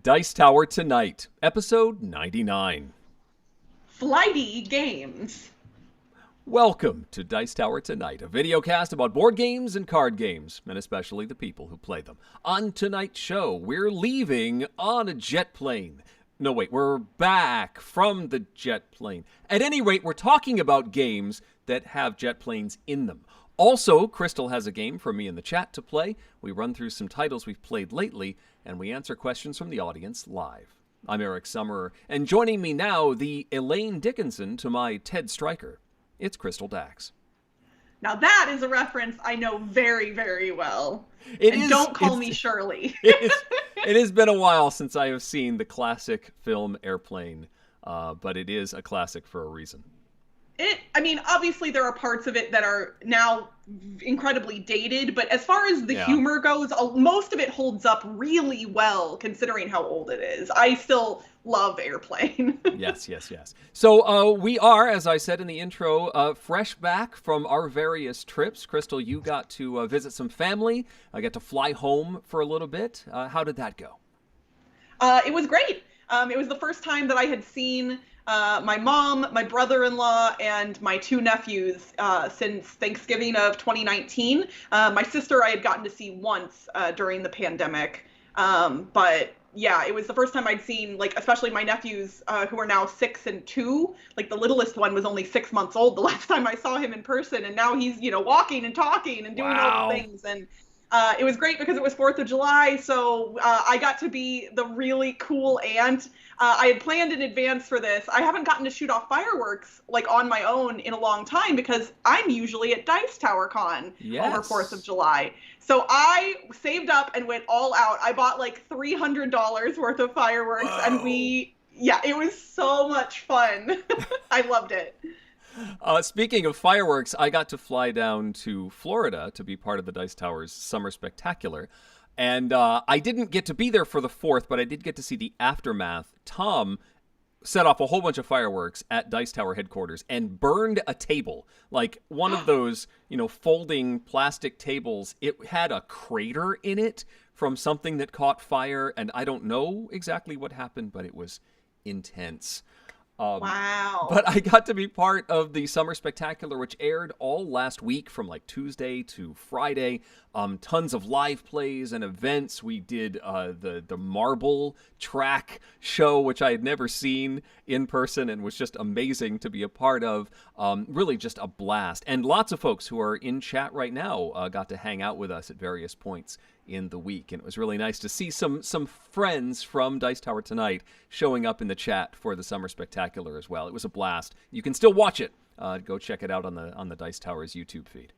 Dice Tower Tonight, episode 99. Flighty games. Welcome to Dice Tower Tonight, a videocast about board games and card games, and especially the people who play them. On tonight's show, we're leaving on a jet plane. No, wait, we're back from the jet plane. At any rate, we're talking about games that have jet planes in them. Also, Crystal has a game for me in the chat to play. We run through some titles we've played lately, and we answer questions from the audience live. I'm Eric Summerer, and joining me now, the Elaine Dickinson to my Ted Stryker. It's Crystal Dax. Now that is a reference I know very, very well. Don't call me Shirley. It has been a while since I have seen the classic film Airplane, but it is a classic for a reason. Obviously there are parts of it that are now incredibly dated, but as far as the humor goes, most of it holds up really well considering how old it is. I still love Airplane. Yes. So we are, as I said in the intro, fresh back from our various trips. Crystal, you got to visit some family. I got to fly home for a little bit. How did that go? It was great. It was the first time that I had seen my mom, my brother-in-law, and my two nephews since Thanksgiving of 2019. My sister I had gotten to see once during the pandemic. But yeah, it was the first time I'd seen, especially my nephews who are now 6 and 2. The littlest one was only 6 months old the last time I saw him in person. And now he's, walking and talking and doing all the things. And it was great because it was 4th of July, so I got to be the really cool aunt. I had planned in advance for this. I haven't gotten to shoot off fireworks on my own in a long time because I'm usually at Dice Tower Con over 4th of July. So I saved up and went all out. I bought $300 worth of fireworks. Whoa. And it was so much fun. I loved it. Speaking of fireworks, I got to fly down to Florida to be part of the Dice Tower's Summer Spectacular. And I didn't get to be there for the 4th, but I did get to see the aftermath. Tom set off a whole bunch of fireworks at Dice Tower headquarters and burned a table. One of those, folding plastic tables. It had a crater in it from something that caught fire. And I don't know exactly what happened, but it was intense. Wow. But I got to be part of the Summer Spectacular, which aired all last week from Tuesday to Friday. Tons of live plays and events. We did the marble track show, which I had never seen in person and was just amazing to be a part of. Really just a blast. And lots of folks who are in chat right now got to hang out with us at various points in the week, and it was really nice to see some friends from Dice Tower Tonight showing up in the chat for the Summer Spectacular as well. It was a blast. You can still watch it. Go check it out on the Dice Tower's YouTube feed.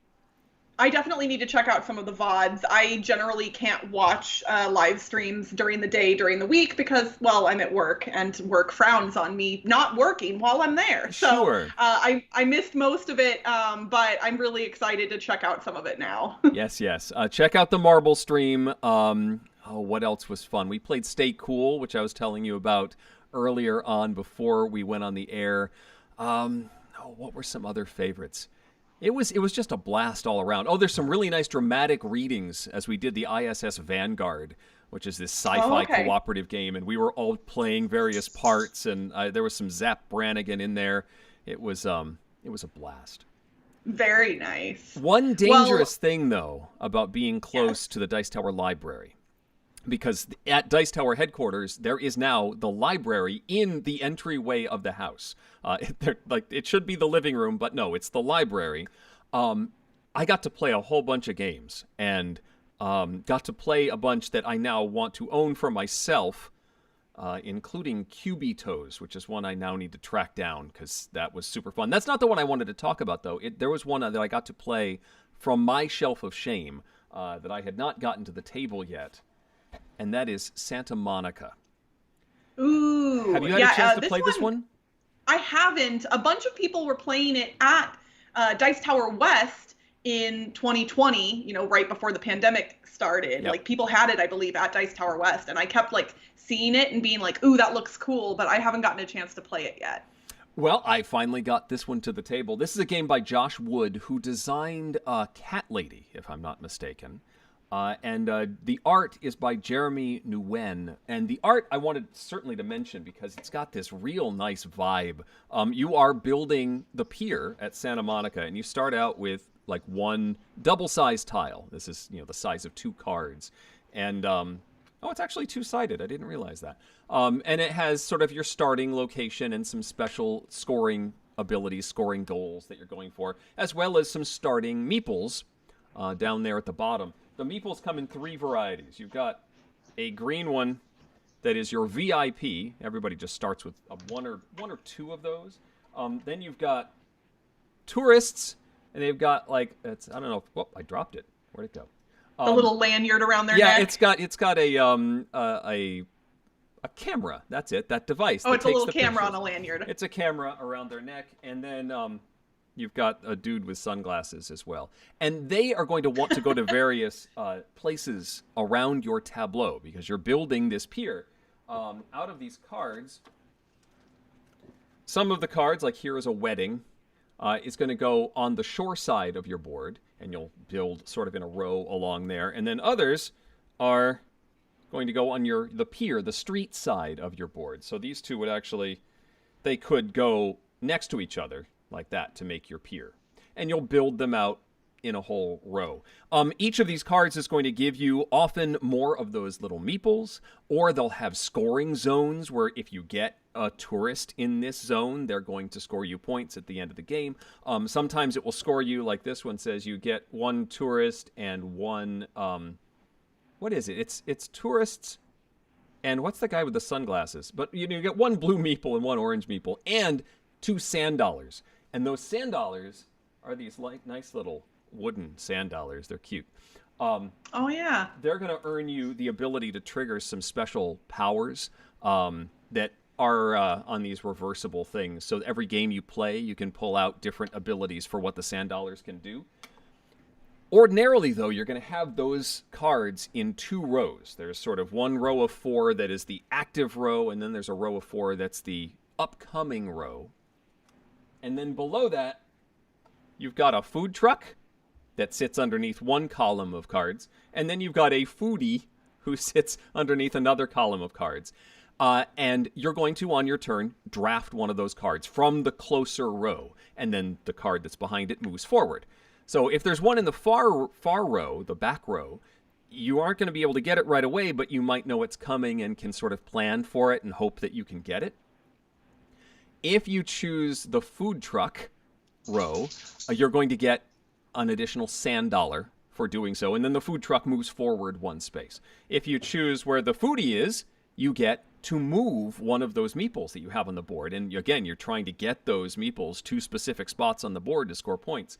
I definitely need to check out some of the VODs. I generally can't watch live streams during the day, during the week, because, I'm at work, and work frowns on me not working while I'm there. Sure. So I missed most of it, but I'm really excited to check out some of it now. Yes. Check out the marble stream. What else was fun? We played Stay Cool, which I was telling you about earlier on before we went on the air. What were some other favorites? It was just a blast all around. Oh, there's some really nice dramatic readings as we did the ISS Vanguard, which is this sci-fi cooperative game, and we were all playing various parts, and there was some Zap Brannigan in there. It was a blast. Very nice. One dangerous thing, though, about being close to the Dice Tower library, because at Dice Tower headquarters, there is now the library in the entryway of the house. It should be the living room, but no, it's the library. I got to play a whole bunch of games, and got to play a bunch that I now want to own for myself, including Cubitos, which is one I now need to track down, because that was super fun. That's not the one I wanted to talk about, though. There was one that I got to play from my shelf of shame that I had not gotten to the table yet. And that is Santa Monica. Ooh. Have you had a chance to play this one? I haven't. A bunch of people were playing it at Dice Tower West in 2020, right before the pandemic started. Yep. People had it, I believe, at Dice Tower West. And I kept, seeing it and being ooh, that looks cool. But I haven't gotten a chance to play it yet. Well, I finally got this one to the table. This is a game by Josh Wood, who designed Cat Lady, if I'm not mistaken. And the art is by Jeremy Nguyen. And the art I wanted certainly to mention because it's got this real nice vibe. You are building the pier at Santa Monica, and you start out with like one double-sized tile. This is, the size of 2 cards. And, it's actually 2-sided. I didn't realize that. And it has sort of your starting location and some special scoring abilities, scoring goals that you're going for, as well as some starting meeples down there at the bottom. The meeples come in 3 varieties. You've got a green one that is your VIP. Everybody just starts with one or 2 of those. Then you've got tourists, and they've got I don't know. Whoop! I dropped it. Where'd it go? The little lanyard around their neck. Yeah, it's got a camera. That's it. That device. Oh, it's a little camera pictures. on a lanyard. It's a camera around their neck, and then you've got a dude with sunglasses as well. And they are going to want to go to various places around your tableau because you're building this pier. Out of these cards, some of the cards, like here is a wedding, is going to go on the shore side of your board, and you'll build sort of in a row along there. And then others are going to go on the pier, the street side of your board. So these two would actually, they could go next to each other like that to make your pier. And you'll build them out in a whole row. Each of these cards is going to give you often more of those little meeples, or they'll have scoring zones where if you get a tourist in this zone, they're going to score you points at the end of the game. Sometimes it will score you, like this one says, you get 1 tourist and 1, what is it? It's tourists, and what's the guy with the sunglasses? But you get 1 blue meeple and 1 orange meeple, and 2 sand dollars. And those sand dollars are these nice little wooden sand dollars. They're cute. Oh, yeah. They're going to earn you the ability to trigger some special powers that are on these reversible things. So every game you play, you can pull out different abilities for what the sand dollars can do. Ordinarily, though, you're going to have those cards in 2 rows. There's sort of 1 row of 4 that is the active row, and then there's a row of 4 that's the upcoming row. And then below that, you've got a food truck that sits underneath 1 column of cards, and then you've got a foodie who sits underneath another column of cards. And you're going to, on your turn, draft one of those cards from the closer row, and then the card that's behind it moves forward. So if there's one in the far row, the back row, you aren't going to be able to get it right away, but you might know it's coming and can sort of plan for it and hope that you can get it. If you choose the food truck row, you're going to get an additional sand dollar for doing so, and then the food truck moves forward 1 space. If you choose where the foodie is, you get to move one of those meeples that you have on the board. And again, you're trying to get those meeples to specific spots on the board to score points.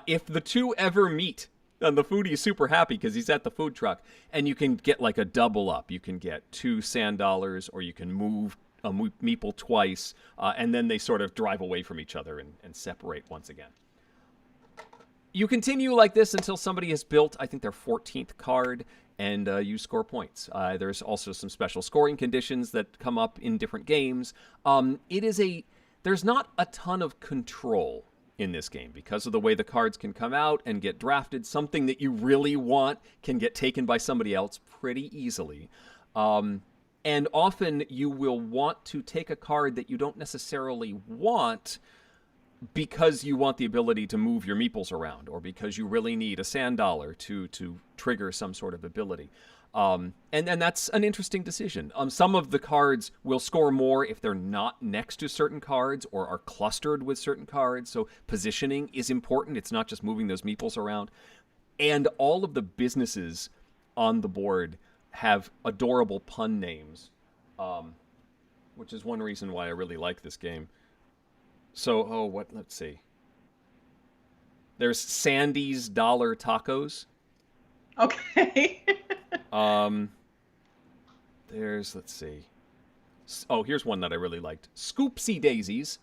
If the 2 ever meet, then the foodie is super happy because he's at the food truck, and you can get like a double up. You can get 2 sand dollars, or you can move a meeple twice, and then they sort of drive away from each other and separate once again. You continue like this until somebody has built, I think, their 14th card, and you score points. There's also some special scoring conditions that come up in different games. There's not a ton of control in this game because of the way the cards can come out and get drafted. Something that you really want can get taken by somebody else pretty easily. And often you will want to take a card that you don't necessarily want because you want the ability to move your meeples around, or because you really need a sand dollar to trigger some sort of ability. And that's an interesting decision. Some of the cards will score more if they're not next to certain cards or are clustered with certain cards. So positioning is important. It's not just moving those meeples around. And all of the businesses on the board have adorable pun names, which is one reason why I really like this game. So, let's see. There's Sandy's Dollar Tacos. Okay. Let's see. Here's one that I really liked. Scoopsy Daisies.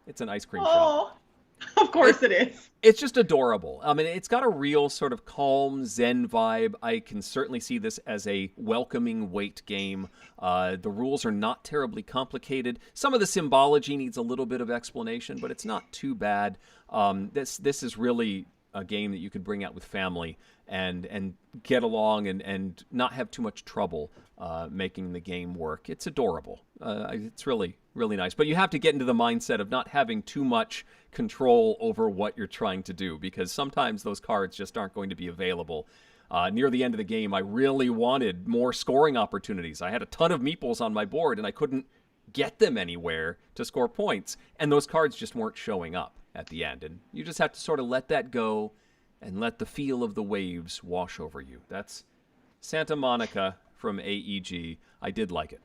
It's an ice cream shop. Oh, of course it is. It's just adorable. I mean, it's got a real sort of calm Zen vibe. I can certainly see this as a welcoming weight game. The rules are not terribly complicated. Some of the symbology needs a little bit of explanation, but it's not too bad. This is really a game that you could bring out with family and get along and not have too much trouble making the game work. It's adorable. It's really, really nice. But you have to get into the mindset of not having too much control over what you're trying to do, because sometimes those cards just aren't going to be available. Near the end of the game, I really wanted more scoring opportunities. I had a ton of meeples on my board, and I couldn't get them anywhere to score points. And those cards just weren't showing up at the end. And you just have to sort of let that go and let the feel of the waves wash over you. That's Santa Monica from AEG. I did like it.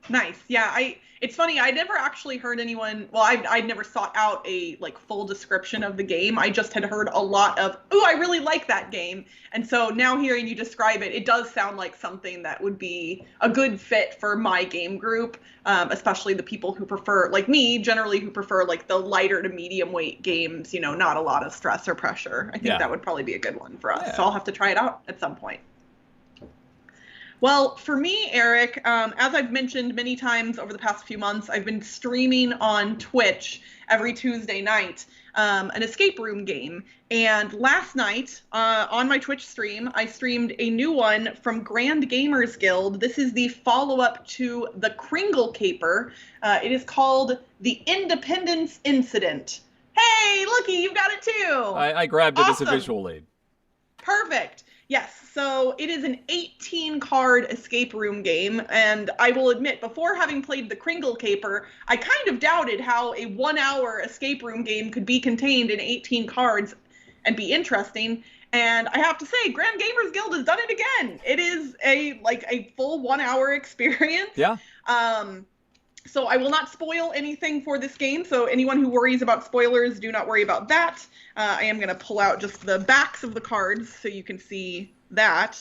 Nice. Yeah, it's funny, I never actually heard anyone, well, I'd never sought out a full description of the game. I just had heard a lot of, "Ooh, I really like that game." And so now hearing you describe it, it does sound like something that would be a good fit for my game group, especially the people who prefer, like me, generally who prefer the lighter to medium weight games, not a lot of stress or pressure. I think that would probably be a good one for us. Yeah. So I'll have to try it out at some point. Well, for me, Eric, as I've mentioned many times over the past few months, I've been streaming on Twitch every Tuesday night an escape room game. And last night on my Twitch stream, I streamed a new one from Grand Gamers Guild. This is the follow-up to the Kringle Caper. It is called The Independence Incident. Hey, looky, you've got it too. I grabbed it Awesome. as a visual aid. Perfect. Yes, so it is an 18-card escape room game, and I will admit, before having played the Kringle Caper, I kind of doubted how a 1-hour escape room game could be contained in 18 cards and be interesting. And I have to say, Grand Gamers Guild has done it again. It is a full 1-hour experience. Yeah. So I will not spoil anything for this game, so anyone who worries about spoilers, do not worry about that. I am going to pull out just the backs of the cards so you can see that.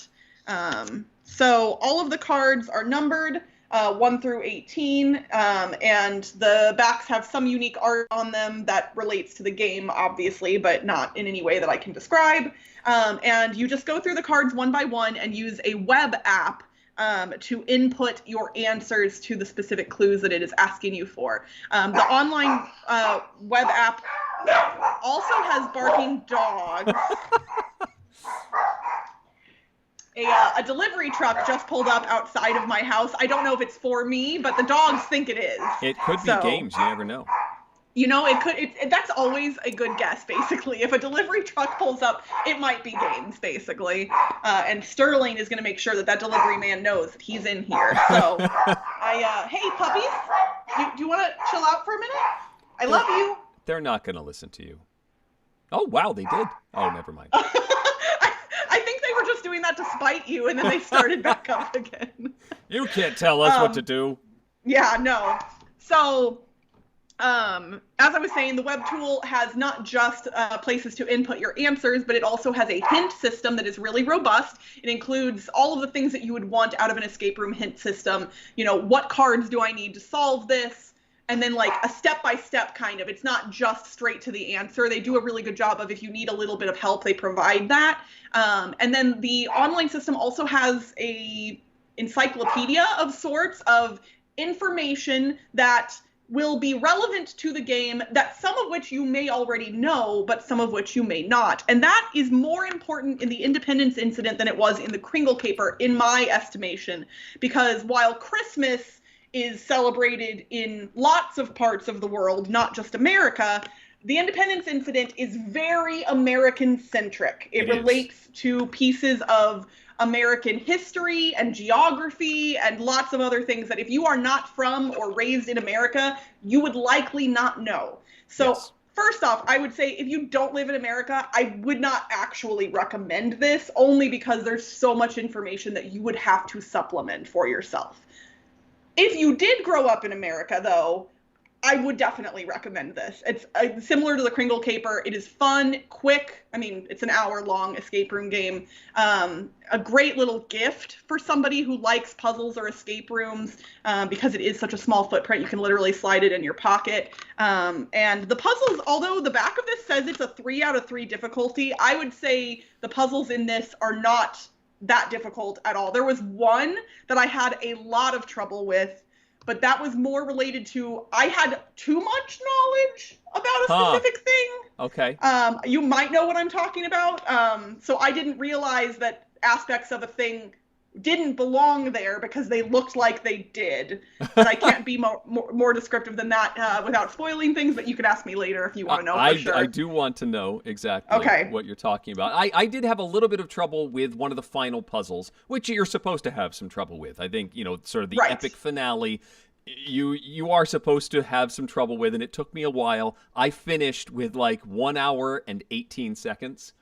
So all of the cards are numbered 1 through 18, and the backs have some unique art on them that relates to the game, obviously, but not in any way that I can describe. And you just go through the cards one by one and use a web app to input your answers to the specific clues that it is asking you for. The online web app also has barking dogs. A delivery truck just pulled up outside of my house. I don't know if it's for me, but the dogs think it is. It could be games. You never know. It could. That's always a good guess, basically. If a delivery truck pulls up, it might be games, basically. And Sterling is going to make sure that delivery man knows that he's in here. So, hey, puppies, do you want to chill out for a minute? I love you. They're not going to listen to you. Oh, wow, they did. Oh, never mind. I think they were just doing that to spite you, and then they started back up again. You can't tell us what to do. Yeah, no. So, as I was saying, the web tool has not just places to input your answers, but it also has a hint system that is really robust. It includes all of the things that you would want out of an escape room hint system. What cards do I need to solve this? And then a step-by-step kind of. It's not just straight to the answer. They do a really good job of, if you need a little bit of help, they provide that. And then the online system also has a encyclopedia of sorts of information that will be relevant to the game, that some of which you may already know, but some of which you may not. And that is more important in the Independence Incident than it was in the Kringle Caper, in my estimation, because while Christmas is celebrated in lots of parts of the world, not just America, the Independence Incident is very American-centric. It relates to pieces of American history and geography and lots of other things that if you are not from or raised in America, you would likely not know. So first off, I would say if you don't live in America, I would not actually recommend this, only because there's so much information that you would have to supplement for yourself. If you did grow up in America, though, I would definitely recommend this. It's similar to the Kringle Caper. It is fun, quick. I mean, it's an hour-long escape room game. A great little gift for somebody who likes puzzles or escape rooms, because it is such a small footprint. You can literally slide it in your pocket. And the puzzles, although the back of this says it's a 3 out of 3 difficulty, I would say the puzzles in this are not that difficult at all. There was one that I had a lot of trouble with, but that was more related to I had too much knowledge about a specific thing. Okay. You might know what I'm talking about. So I didn't realize that aspects of a thing didn't belong there because they looked like they did. But I can't be more descriptive than that without spoiling things, but you could ask me later if you want to know for sure. I do want to know exactly what you're talking about. I did have a little bit of trouble with one of the final puzzles, which you're supposed to have some trouble with. I think, sort of the epic finale, you are supposed to have some trouble with, and it took me a while. I finished with like 1 hour and 18 seconds.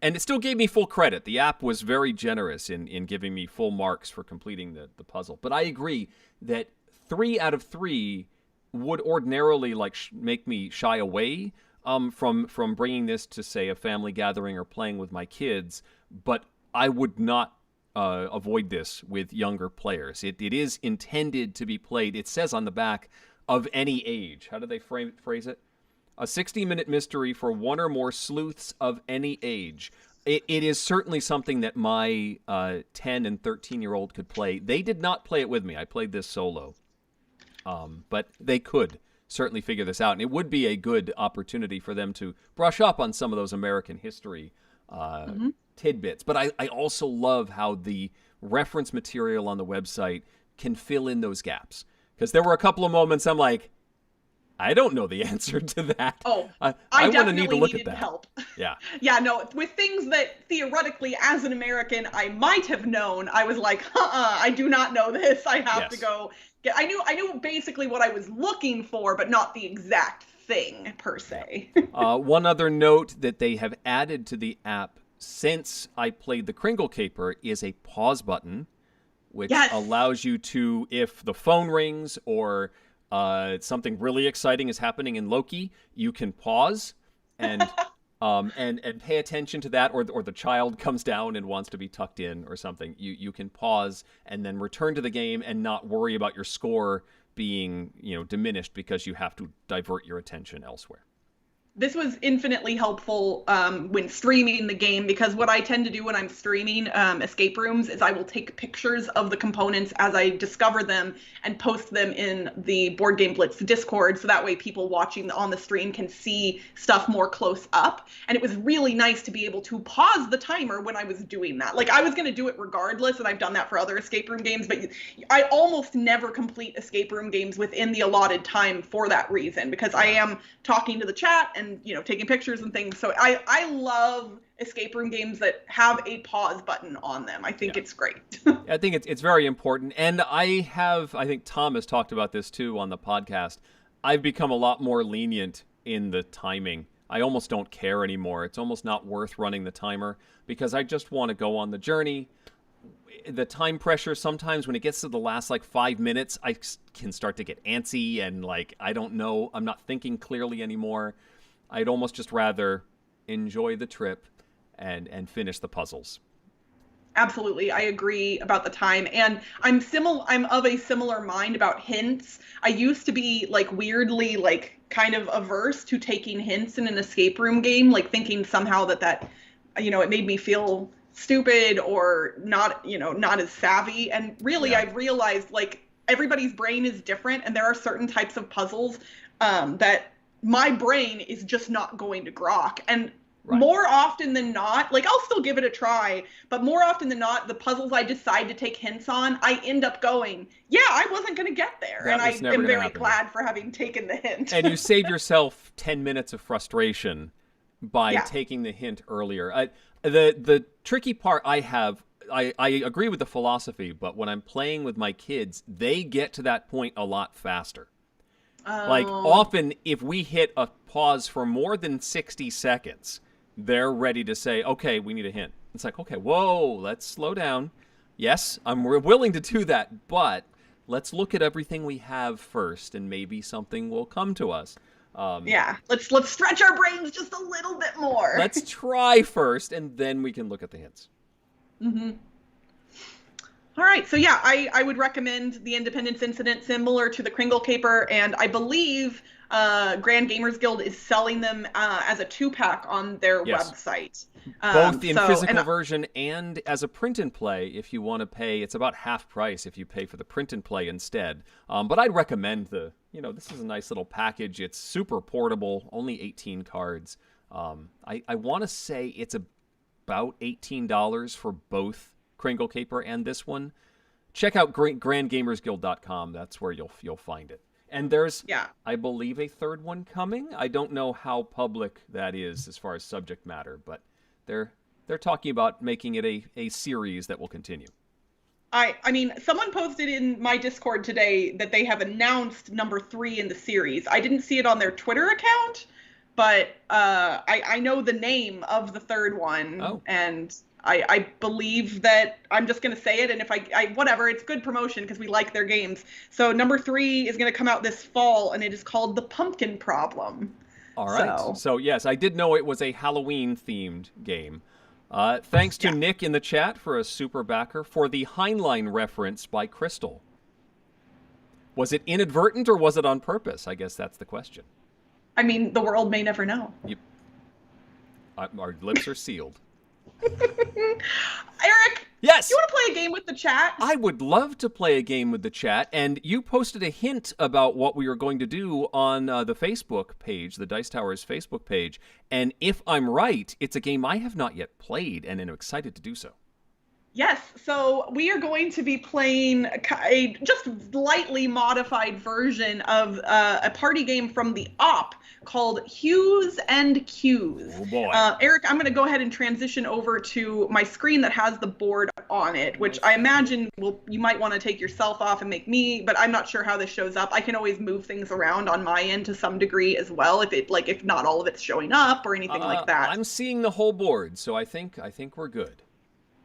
And it still gave me full credit. The app was very generous in giving me full marks for completing the puzzle. But I agree that 3 out of 3 would ordinarily make me shy away from bringing this to, say, a family gathering or playing with my kids. But I would not avoid this with younger players. It is intended to be played, it says on the back, of any age. How do they phrase it? A 60-minute mystery for one or more sleuths of any age. It is certainly something that my 10 and 13-year-old could play. They did not play it with me. I played this solo. But they could certainly figure this out. And it would be a good opportunity for them to brush up on some of those American history tidbits. But I also love how the reference material on the website can fill in those gaps. Because there were a couple of moments I'm like, I don't know the answer to that. Oh, I definitely need to look at needed that. help. Yeah. Yeah, no, with things that theoretically, as an American, I might have known, I was like, I do not know this. I have to go get. I knew basically what I was looking for, but not the exact thing per se. One other note that they have added to the app since I played the Kringle Caper is a pause button, which allows you to, if the phone rings or something really exciting is happening in Loki, you can pause and and pay attention to that, or the child comes down and wants to be tucked in or something. You can pause and then return to the game and not worry about your score being diminished because you have to divert your attention elsewhere. This was infinitely helpful when streaming the game, because what I tend to do when I'm streaming escape rooms is I will take pictures of the components as I discover them and post them in the Board Game Blitz Discord, so that way people watching on the stream can see stuff more close up. And it was really nice to be able to pause the timer when I was doing that. Like, I was going to do it regardless, and I've done that for other escape room games, but I almost never complete escape room games within the allotted time for that reason, because I am talking to the chat and taking pictures and things. So I love escape room games that have a pause button on them. I think it's great. I think it's very important. And I think Tom has talked about this too on the podcast. I've become a lot more lenient in the timing. I almost don't care anymore. It's almost not worth running the timer because I just want to go on the journey. The time pressure, sometimes when it gets to the last 5 minutes, I can start to get antsy and I don't know, I'm not thinking clearly anymore. I'd almost just rather enjoy the trip and finish the puzzles. Absolutely. I agree about the time. And I'm of a similar mind about hints. I used to be weirdly kind of averse to taking hints in an escape room game, thinking somehow that it made me feel stupid or not as savvy. And really I've realized everybody's brain is different, and there are certain types of puzzles that my brain is just not going to grok. And more often than not, I'll still give it a try, but more often than not, the puzzles I decide to take hints on, I end up going, I wasn't going to get there. And I am very glad for having taken the hint. And you save yourself 10 minutes of frustration by taking the hint earlier. The tricky part I agree with the philosophy, but when I'm playing with my kids, they get to that point a lot faster. Often, if we hit a pause for more than 60 seconds, they're ready to say, okay, we need a hint. It's okay, whoa, let's slow down. Yes, we're willing to do that, but let's look at everything we have first, and maybe something will come to us. Let's stretch our brains just a little bit more. Let's try first, and then we can look at the hints. Mm-hmm. All right, so yeah, I would recommend the Independence Incident, similar to the Kringle Caper, and I believe Grand Gamers Guild is selling them as a 2-pack on their Yes. website. Both in physical version and as a print and play. If you want to pay, it's about half price if you pay for the print and play instead. But I'd recommend this is a nice little package. It's super portable, only 18 cards. I want to say it's about $18 for both Kringle Caper and this one. Check out grandgamersguild.com. That's where you'll find it. And there's, I believe, a third one coming. I don't know how public that is as far as subject matter, but they're talking about making it a series that will continue. I mean, someone posted in my Discord today that they have announced number 3 in the series. I didn't see it on their Twitter account, but I know the name of the third one, and I believe that I'm just going to say it, and if I whatever, it's good promotion because we like their games. So number 3 is going to come out this fall, and it is called The Pumpkin Problem. All right. So yes, I did know it was a Halloween-themed game. Thanks to Nick in the chat for a super backer for the Heinlein reference by Crystal. Was it inadvertent or was it on purpose? I guess that's the question. I mean, the world may never know. Our lips are sealed. Eric, yes, you want to play a game with the chat? I would love to play a game with the chat, and you posted a hint about what we were going to do on the Facebook page, the Dice Towers Facebook page, and if I'm right, it's a game I have not yet played and am excited to do so. Yes, so we are going to be playing a just slightly modified version of a party game from the Op called Hughes and Cues. Oh boy. Eric, I'm going to go ahead and transition over to my screen that has the board on it, which I imagine you might want to take yourself off and make me, but I'm not sure how this shows up. I can always move things around on my end to some degree as well, if not all of it's showing up or anything like that. I'm seeing the whole board, so I think we're good.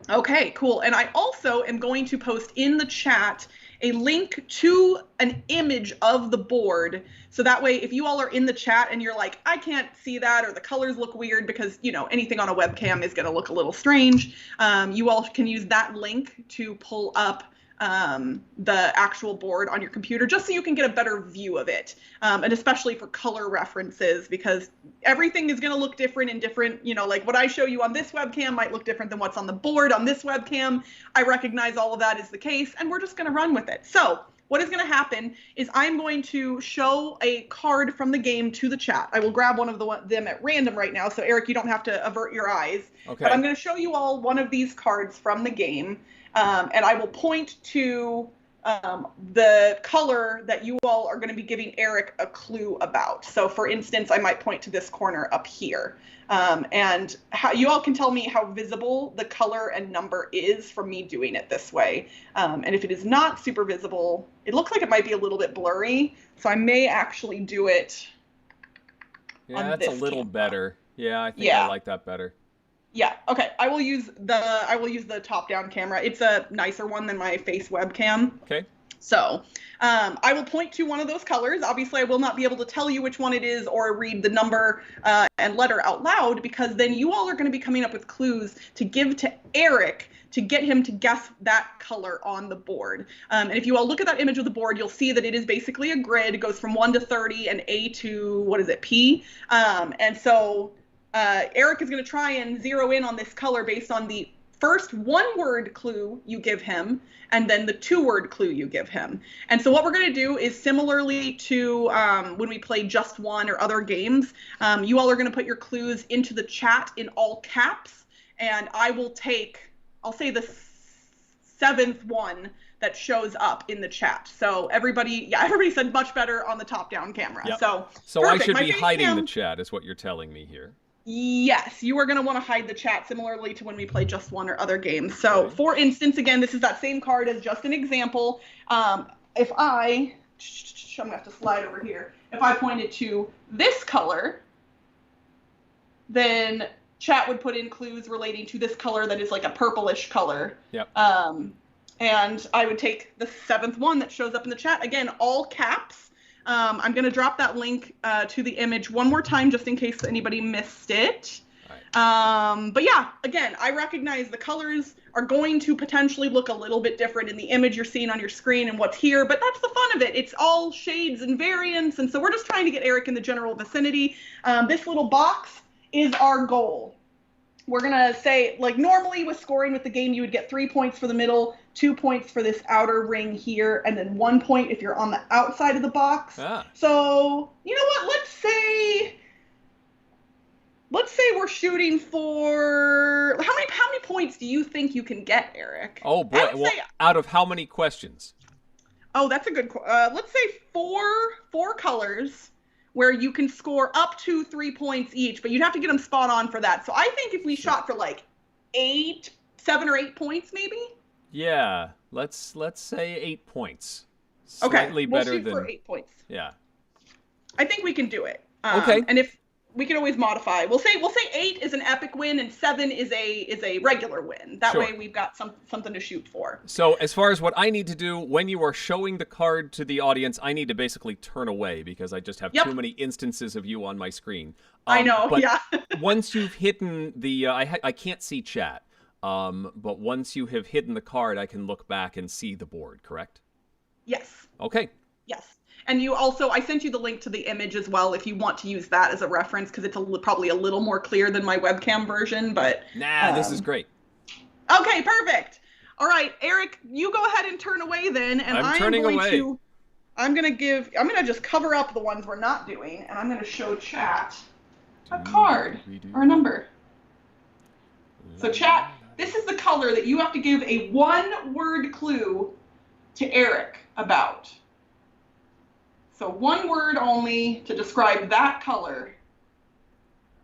Okay, cool. And I also am going to post in the chat a link to an image of the board. So that way, if you all are in the chat and you're like, I can't see that, or the colors look weird because, anything on a webcam is going to look a little strange, you all can use that link to pull up the actual board on your computer, just so you can get a better view of it, and especially for color references, because everything is going to look different in different, like what I show you on this webcam might look different than what's on the board on this webcam. I recognize all of that is the case, and we're just going to run with it. So what is going to happen is I'm going to show a card from the game to the chat. I will grab one of them at random right now, so Eric, you don't have to avert your eyes. Okay. But I'm going to show you all one of these cards from the game. And I will point to the color that you all are going to be giving Eric a clue about. So, for instance, I might point to this corner up here. And you all can tell me how visible the color and number is from me doing it this way. And if it is not super visible, it looks like it might be a little bit blurry. So I may actually do it on that's this a little camera. Better. Yeah, I think I like that better. Yeah, okay. I will use the top-down camera. It's a nicer one than my face webcam. Okay. So, I will point to one of those colors. Obviously, I will not be able to tell you which one it is or read the number and letter out loud, because then you all are going to be coming up with clues to give to Eric to get him to guess that color on the board. And if you all look at that image of the board, you'll see that it is basically a grid. It goes from 1 to 30 and A to, P. And so Eric is going to try and zero in on this color based on the first one-word clue you give him and then the two-word clue you give him. And so what we're going to do is, similarly to when we play Just One or other games, you all are going to put your clues into the chat in all caps, and I will I'll say the 7th one that shows up in the chat. So everybody said much better on the top-down camera. Yep. So I should be hiding the chat is what you're telling me here. Yes, you are going to want to hide the chat, similarly to when we play Just One or other games. So, for instance, again, this is that same card as just an example. If I'm going to have to slide over here. If I pointed to this color, then chat would put in clues relating to this color that is like a purplish color. Yep. And I would take the 7th one that shows up in the chat. Again, all caps. I'm going to drop that link to the image one more time just in case anybody missed it. But yeah, again, I recognize the colors are going to potentially look a little bit different in the image you're seeing on your screen and what's here, but that's the fun of it. It's all shades and variants, and so we're just trying to get Eric in the general vicinity. This little box is our goal. We're going to say, like normally with scoring with the game, you would get 3 points for the middle, 2 points for this outer ring here, and then 1 point if you're on the outside of the box. So, you know what, let's say we're shooting for, how many points do you think you can get, Eric? Oh boy, well, out of how many questions? Oh, that's a good, let's say four colors where you can score up to 3 points each, but you'd have to get them spot on for that. So I think if we shot for like 7 or 8 points maybe? Yeah, let's say 8 points. Okay, Slightly we'll better shoot than for 8 points. Yeah. I think we can do it. Okay. And if we can always modify. We'll say 8 is an epic win and 7 is a regular win. That way we've got something to shoot for. So as far as what I need to do when you are showing the card to the audience, I need to basically turn away because I just have too many instances of you on my screen. I know. But yeah. Once you've hidden the, I can't see chat. But once you have hidden the card, I can look back and see the board. Correct? Yes. Okay. Yes. And you also, I sent you the link to the image as well if you want to use that as a reference because it's probably a little more clear than my webcam version, but... this is great. Okay, perfect. All right, Eric, you go ahead and turn away then, and I'm turning away. I'm going to just cover up the ones we're not doing, and I'm going to show chat a card or a number. So chat, this is the color that you have to give a one-word clue to Eric about. So one word only to describe that color.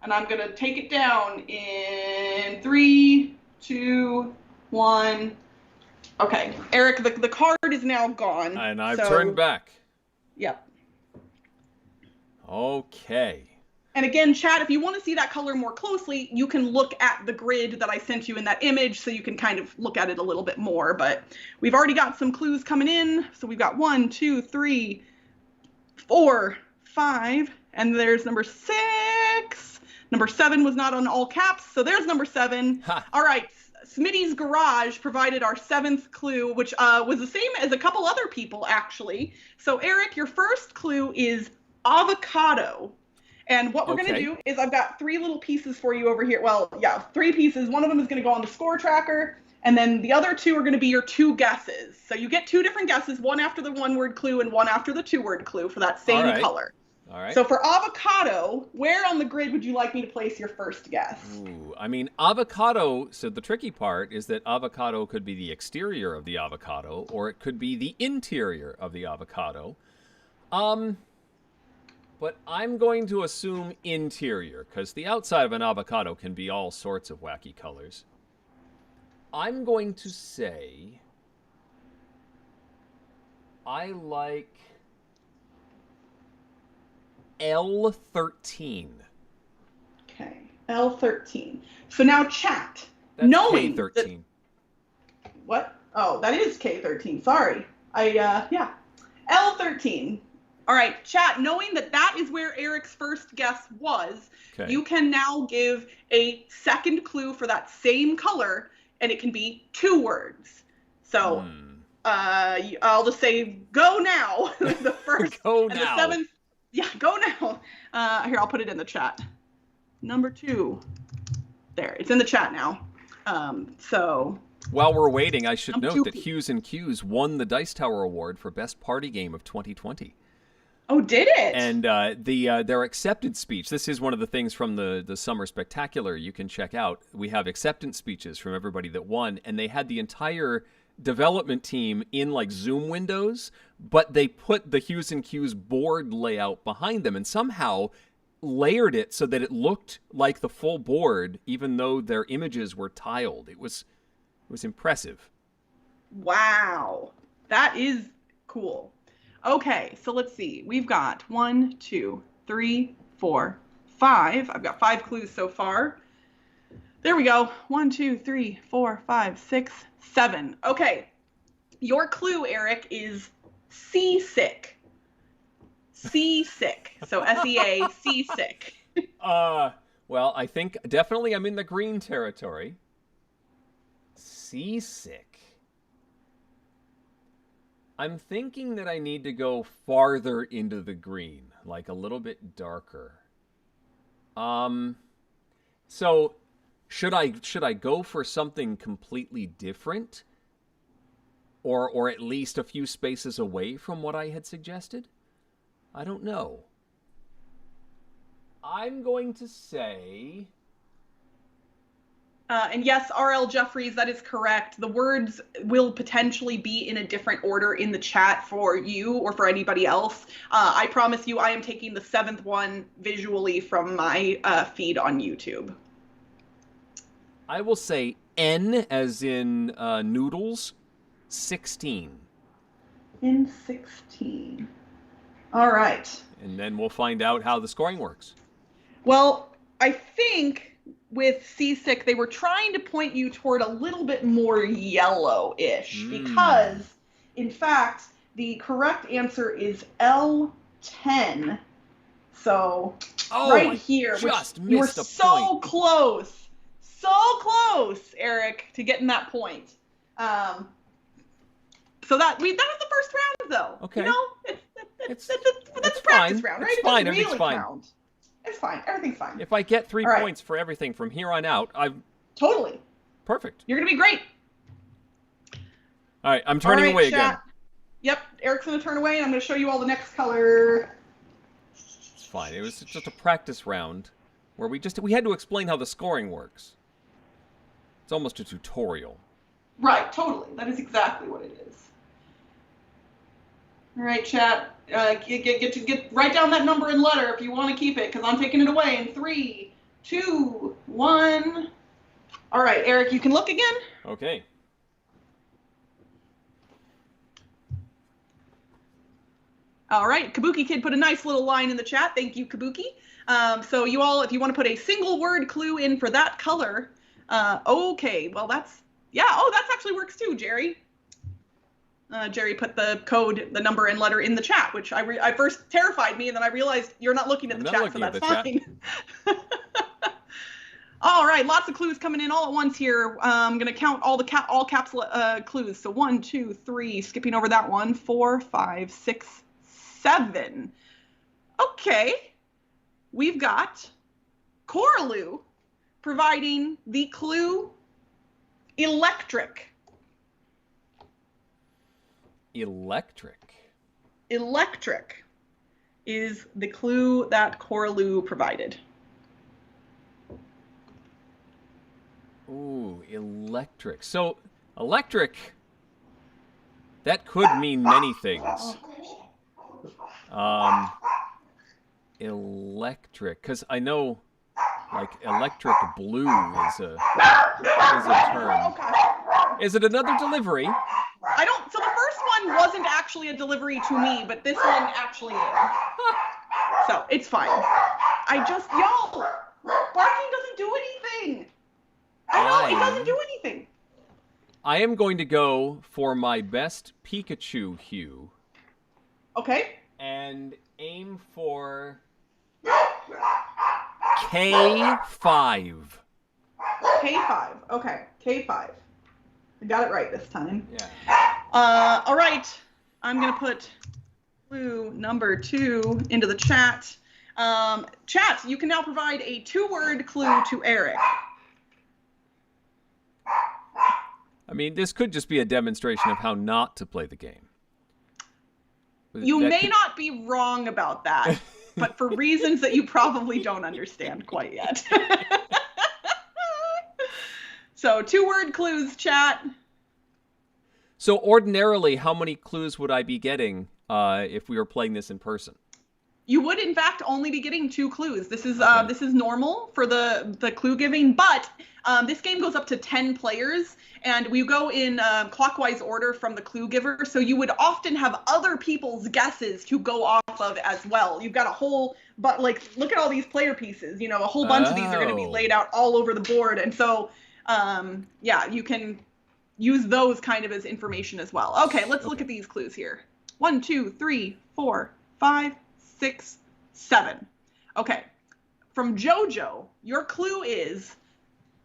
And I'm going to take it down in 3, 2, 1. Okay, Eric, the card is now gone. And I've turned back. Yep. Okay. And again, chat, if you want to see that color more closely, you can look at the grid that I sent you in that image so you can kind of look at it a little bit more. But we've already got some clues coming in. So we've got 1, 2, 3, 4, 5, and there's number 6. Number 7 was not on all caps, so there's number 7. All right, Smitty's Garage provided our 7th clue, which was the same as a couple other people, actually. So, Eric, your first clue is avocado. And what we're going to do is I've got 3 little pieces for you over here. Well, yeah, 3 pieces. One of them is going to go on the score tracker. And then the other 2 are going to be your 2 guesses. So you get 2 different guesses, one after the 1-word clue and one after the 2-word clue for that same color. All right. So for avocado, where on the grid would you like me to place your first guess? Ooh, I mean, avocado, so the tricky part is that avocado could be the exterior of the avocado or it could be the interior of the avocado. But I'm going to assume interior because the outside of an avocado can be all sorts of wacky colors. I'm going to say I like L13. Okay, L13. So now chat. That's knowing K13. What? Oh, that is K13. Sorry. Yeah. L13. All right, chat, knowing that that is where Eric's first guess was, you can now give a second clue for that same color, and it can be 2 words. So I'll just say go now. The first go and now. the 7th. Yeah, go now. Here, I'll put it in the chat. Number 2. There, it's in the chat now. So while we're waiting, I should note that Hughes and Hughes won the Dice Tower Award for Best Party Game of 2020. Oh, did it? And their acceptance speech, this is one of the things from the Summer Spectacular you can check out. We have acceptance speeches from everybody that won, and they had the entire development team in like Zoom windows, but they put the Hughes and Hughes board layout behind them and somehow layered it so that it looked like the full board, even though their images were tiled. It was impressive. Wow. That is cool. Okay, so let's see. We've got 1, 2, 3, 4, 5. I've got 5 clues so far. There we go. 1, 2, 3, 4, 5, 6, 7. Okay. Your clue, Eric, is seasick. Seasick. So S-E-A, seasick. Well, I think definitely I'm in the green territory. Seasick. I'm thinking that I need to go farther into the green, like a little bit darker. So should I go for something completely different? Or at least a few spaces away from what I had suggested? I don't know. I'm going to say... And yes, R.L. Jeffries, that is correct. The words will potentially be in a different order in the chat for you or for anybody else. I promise you I am taking the 7th one visually from my feed on YouTube. I will say N as in noodles, 16. In 16. All right. And then we'll find out how the scoring works. Well, I think with Seasick, they were trying to point you toward a little bit more yellow-ish because, in fact, the correct answer is L10. So, right here, you were so close, Eric, to getting that point. So that was the first round, though. Okay. You know, that's a practice round, right? It's fine. Everything's fine. Count. It's fine. Everything's fine. If I get 3 points for everything from here on out, I'm... Totally. Perfect. You're going to be great. All right, I'm turning away again. Yep, Eric's going to turn away, and I'm going to show you all the next color. It's fine. It was just a practice round where we had to explain how the scoring works. It's almost a tutorial. Right, totally. That is exactly what it is. All right, chat. Write down that number and letter if you want to keep it, because I'm taking it away in 3, 2, 1. All right, Eric, you can look again. Okay. All right, Kabuki Kid put a nice little line in the chat. Thank you, Kabuki. So you all, if you want to put a single word clue in for that color, okay. Well, that actually works too, Jerry. Jerry put the code, the number and letter in the chat, which I first terrified me, and then I realized you're not looking at the chat, so that's fine. All right, lots of clues coming in all at once here. I'm gonna count all caps clues. So 1, 2, 3, skipping over that one, 4, 5, 6, 7. Okay, we've got Coraloo providing the clue electric. Electric is the clue that Coraloo provided. Ooh, electric. So, electric, that could mean many things. Electric, because I know, like, electric blue is a term. Is it another delivery? So the first one wasn't actually a delivery to me, but this one actually is. So it's fine. Y'all, barking doesn't do anything. I know, it doesn't do anything. I am going to go for my best Pikachu hue. Okay. And aim for K5. K5. Okay, K5. I got it right this time. Yeah. All right. I'm going to put clue number 2 into the chat. Chat, you can now provide a 2-word clue to Eric. I mean, this could just be a demonstration of how not to play the game. You may not be wrong about that, but for reasons that you probably don't understand quite yet. So 2-word clues, chat. So ordinarily, how many clues would I be getting if we were playing this in person? You would, in fact, only be getting 2 clues. This is normal for the clue giving, but this game goes up to 10 players, and we go in clockwise order from the clue giver. So you would often have other people's guesses to go off of as well. You've got a whole, look at all these player pieces. You know, a whole bunch of these are going to be laid out all over the board, and so you can use those kind of as information as well. Okay, let's look at these clues here. 1, 2, 3, 4, 5, 6, 7. Okay. from JoJo, your clue is...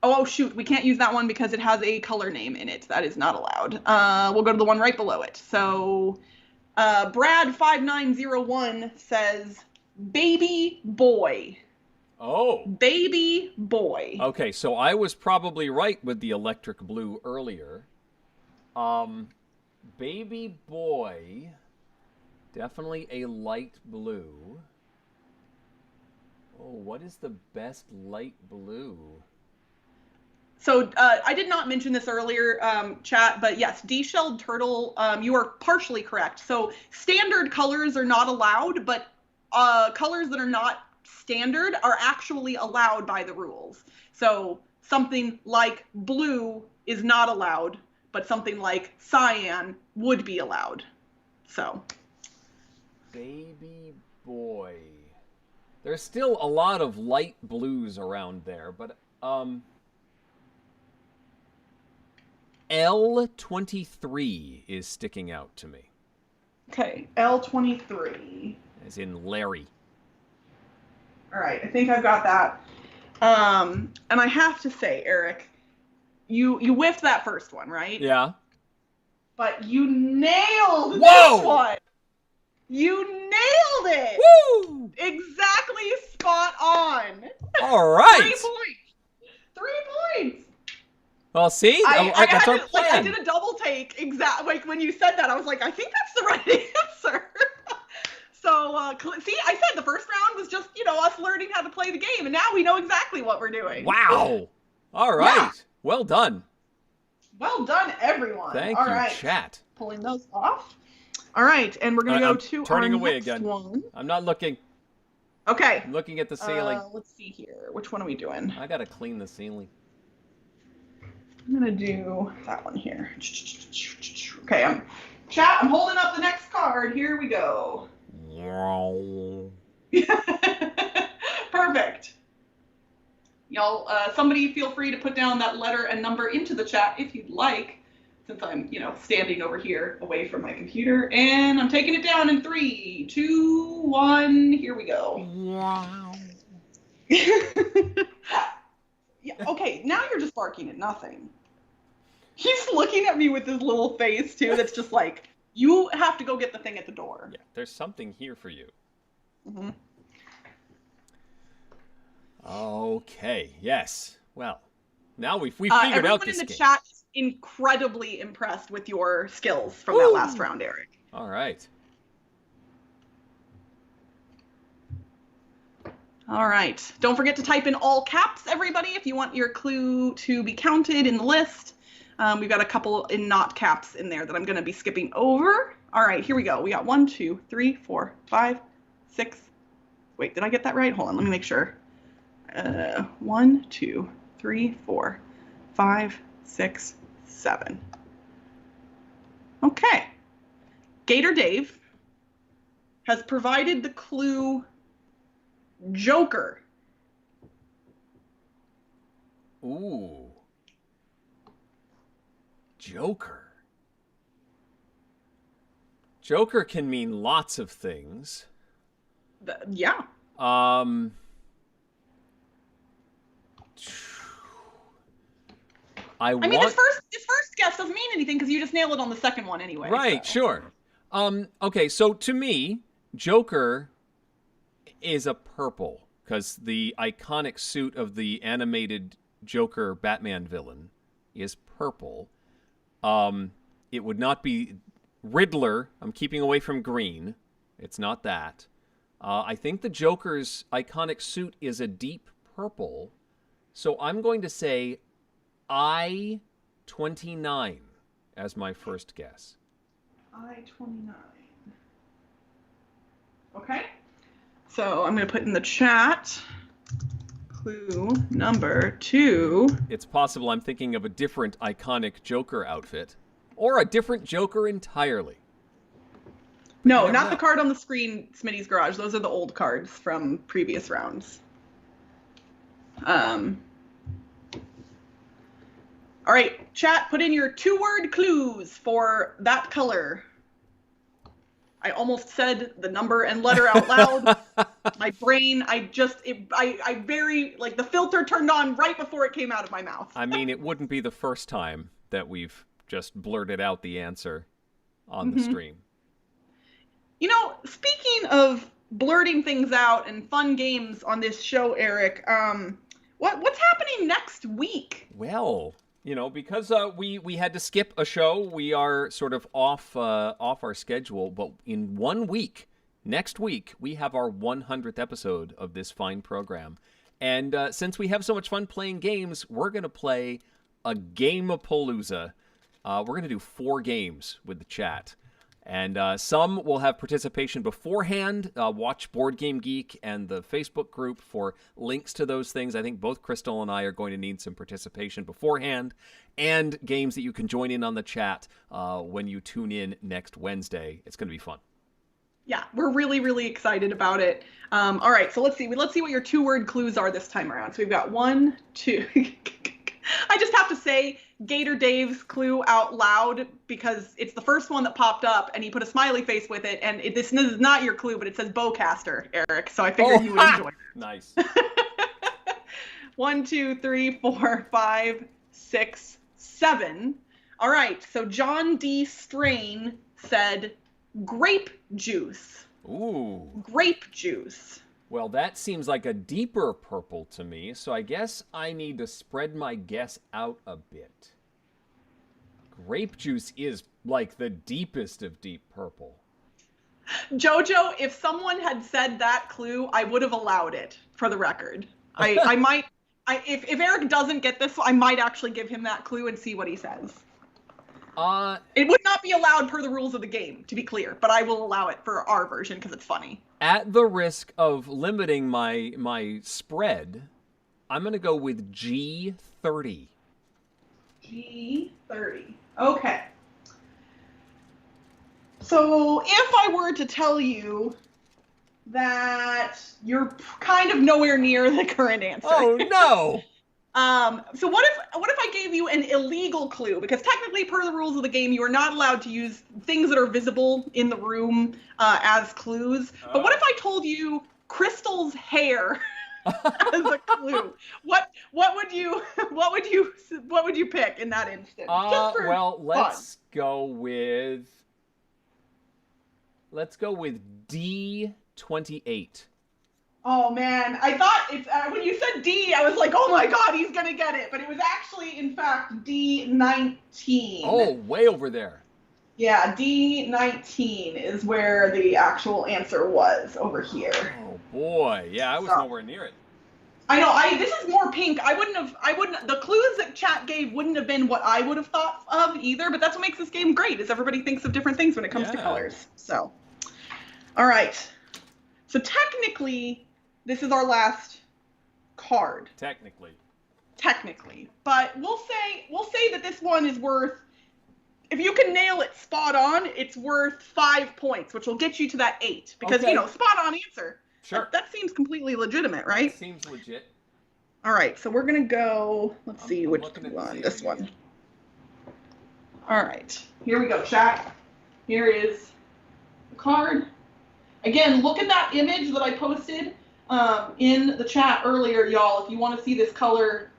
Oh, shoot, we can't use that one because it has a color name in it. That is not allowed. We'll go to the one right below it. So, Brad5901 says, baby boy. Oh. Baby boy. Okay, so I was probably right with the electric blue earlier. Baby boy, definitely a light blue. Oh, what is the best light blue? So I did not mention this earlier, chat, but yes, de-shelled turtle, you are partially correct. So standard colors are not allowed, but colors that are not standard are actually allowed by the rules. So something like blue is not allowed, but something like cyan would be allowed. So. Baby boy. There's still a lot of light blues around there, but L23 is sticking out to me. Okay, L23. As in Larry. All right, I think I've got that. And I have to say, Eric, you whiffed that first one, right? Yeah. But you nailed Whoa! this one. You nailed it. Woo! Exactly spot on. All right. 3 points. 3 points. Well, see, that's our plan. I did a double take. Like when you said that, I was like, I think that's the right answer. So, see, I said the first round was just, us learning how to play the game, and now we know exactly what we're doing. Wow. All right. Yeah. Well done. Well done, everyone. Thank All you, right. chat. Pulling those off. All right, and we're going to go to turning our away next again. one. I'm not looking. Okay. I'm looking at the ceiling. Let's see here. Which one are we doing? I got to clean the ceiling. I'm going to do that one here. Okay, chat, I'm holding up the next card. Here we go. Perfect. Y'all, somebody feel free to put down that letter and number into the chat if you'd like, since I'm, standing over here away from my computer. And I'm taking it down in 3, 2, 1. Here we go. Wow. Yeah, okay, now you're just barking at nothing. He's looking at me with his little face, too, that's just like, you have to go get the thing at the door. Yeah, there's something here for you. Mm-hmm. Okay, yes. Well, now we've figured out this game. Everyone in the chat is incredibly impressed with your skills from that last round, Eric. All right. All right. Don't forget to type in all caps, everybody, if you want your clue to be counted in the list. We've got a couple in not caps in there that I'm going to be skipping over. All right, here we go. We got 1, 2, 3, 4, 5, 6. Wait, did I get that right? Hold on, let me make sure. 1, 2, 3, 4, 5, 6, 7. Okay. Gator Dave has provided the clue Joker. Ooh. Joker. Joker can mean lots of things. Yeah. I mean, his first guess doesn't mean anything because you just nailed it on the second one anyway. Right, so. Sure. Okay, so to me, Joker is a purple because the iconic suit of the animated Joker Batman villain is purple. It would not be Riddler. I'm keeping away from green. It's not that. I think the Joker's iconic suit is a deep purple. So I'm going to say I-29 as my first guess. I-29. Okay. So I'm going to put in the chat clue number 2. It's possible I'm thinking of a different iconic Joker outfit. Or a different Joker entirely. No, not the card on the screen, Smitty's Garage. Those are the old cards from previous rounds. All right, chat, put in your 2-word clues for that color. I almost said the number and letter out loud. My brain, the filter turned on right before it came out of my mouth. I mean, it wouldn't be the first time that we've just blurted out the answer on the stream. You know, speaking of blurting things out and fun games on this show, Eric, what's happening next week? Well, because we had to skip a show, we are sort of off our schedule. But in 1 week, next week, we have our 100th episode of this fine program. And since we have so much fun playing games, we're going to play a Game-a-Palooza. We're going to do 4 games with the chat. And some will have participation beforehand. Watch Board Game Geek and the Facebook group for links to those things. I think both Crystal and I are going to need some participation beforehand, and games that you can join in on the chat when you tune in next Wednesday. It's going to be fun. Yeah, we're really, really excited about it. All right, so let's see. Let's see what your 2-word clues are this time around. So we've got 1, 2. I just have to say Gator Dave's clue out loud because it's the first one that popped up, and he put a smiley face with it. And this is not your clue, but it says bowcaster, Eric. So I figured you would enjoy it. Nice. 1, 2, 3, 4, 5, 6, 7. All right. So John D. Strain said grape juice. Ooh. Grape juice. Well, that seems like a deeper purple to me, so I guess I need to spread my guess out a bit. Grape juice is like the deepest of deep purple. Jojo, if someone had said that clue, I would have allowed it, for the record. If Eric doesn't get this, I might actually give him that clue and see what he says. It would not be allowed per the rules of the game, to be clear, but I will allow it for our version because it's funny. At the risk of limiting my spread, I'm going to go with G30. G30. Okay. So if I were to tell you that you're kind of nowhere near the current answer. Oh, no! So what if I gave you an illegal clue? Because technically, per the rules of the game, you are not allowed to use things that are visible in the room as clues. But what if I told you Crystal's hair as a clue? What would you pick in that instance? Well, let's go with D28. Oh man, I thought when you said D, I was like, oh my god, he's gonna get it. But it was actually, in fact, D19. Oh, way over there. Yeah, D19 is where the actual answer was, over here. Oh boy, yeah, I was nowhere near it. I know. This is more pink. I wouldn't. The clues that chat gave wouldn't have been what I would have thought of either. But that's what makes this game great, is everybody thinks of different things when it comes to colors. So, all right. So technically, this is our last card. Technically. But we'll say that this one is worth, if you can nail it spot on, it's worth 5 points, which will get you to that 8. Because, spot on answer. Sure. That seems completely legitimate, right? That seems legit. All right, so we're going to go, let's see which one, this one. All right, here we go, chat. Here is the card. Again, look at that image that I posted in the chat earlier, y'all, if you want to see this color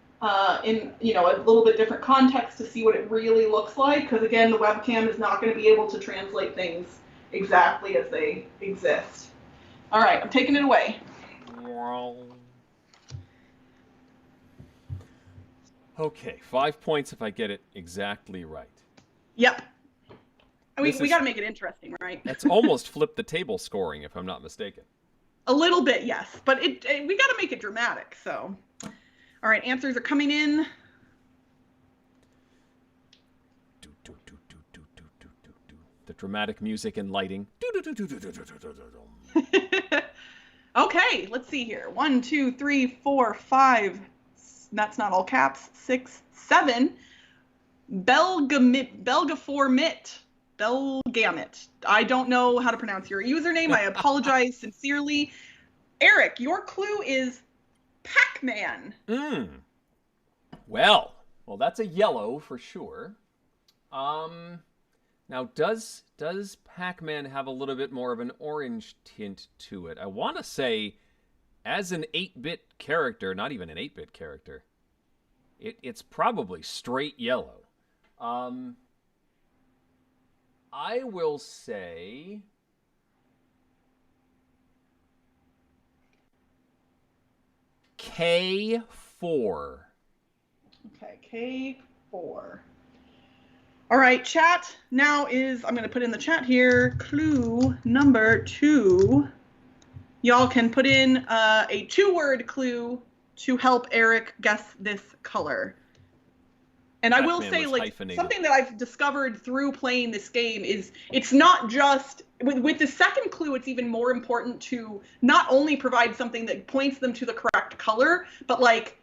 in a little bit different context to see what it really looks like, because again, the webcam is not going to be able to translate things exactly as they exist. All right, I'm taking it away. Okay, 5 points if I get it exactly right. Yep. We got to make it interesting, right? That's almost flip the table scoring, if I'm not mistaken. A little bit, yes, but we got to make it dramatic. So, all right, answers are coming in. The dramatic music and lighting. Okay, let's see here. 1, 2, 3, 4, 5. That's not all caps. 6, 7. Belgaformit. Belgamit. I don't know how to pronounce your username. I apologize sincerely. Eric, your clue is Pac-Man. Well, that's a yellow for sure. Now, does Pac-Man have a little bit more of an orange tint to it? I want to say, as an 8-bit character, not even an 8-bit character, it's probably straight yellow. Um, I will say K4. Okay, K4. All right, chat. Now I'm going to put in the chat here, clue number 2. Y'all can put in a 2-word clue to help Eric guess this color. And I will say, like, something that I've discovered through playing this game is it's not just, with the second clue, it's even more important to not only provide something that points them to the correct color, but, like,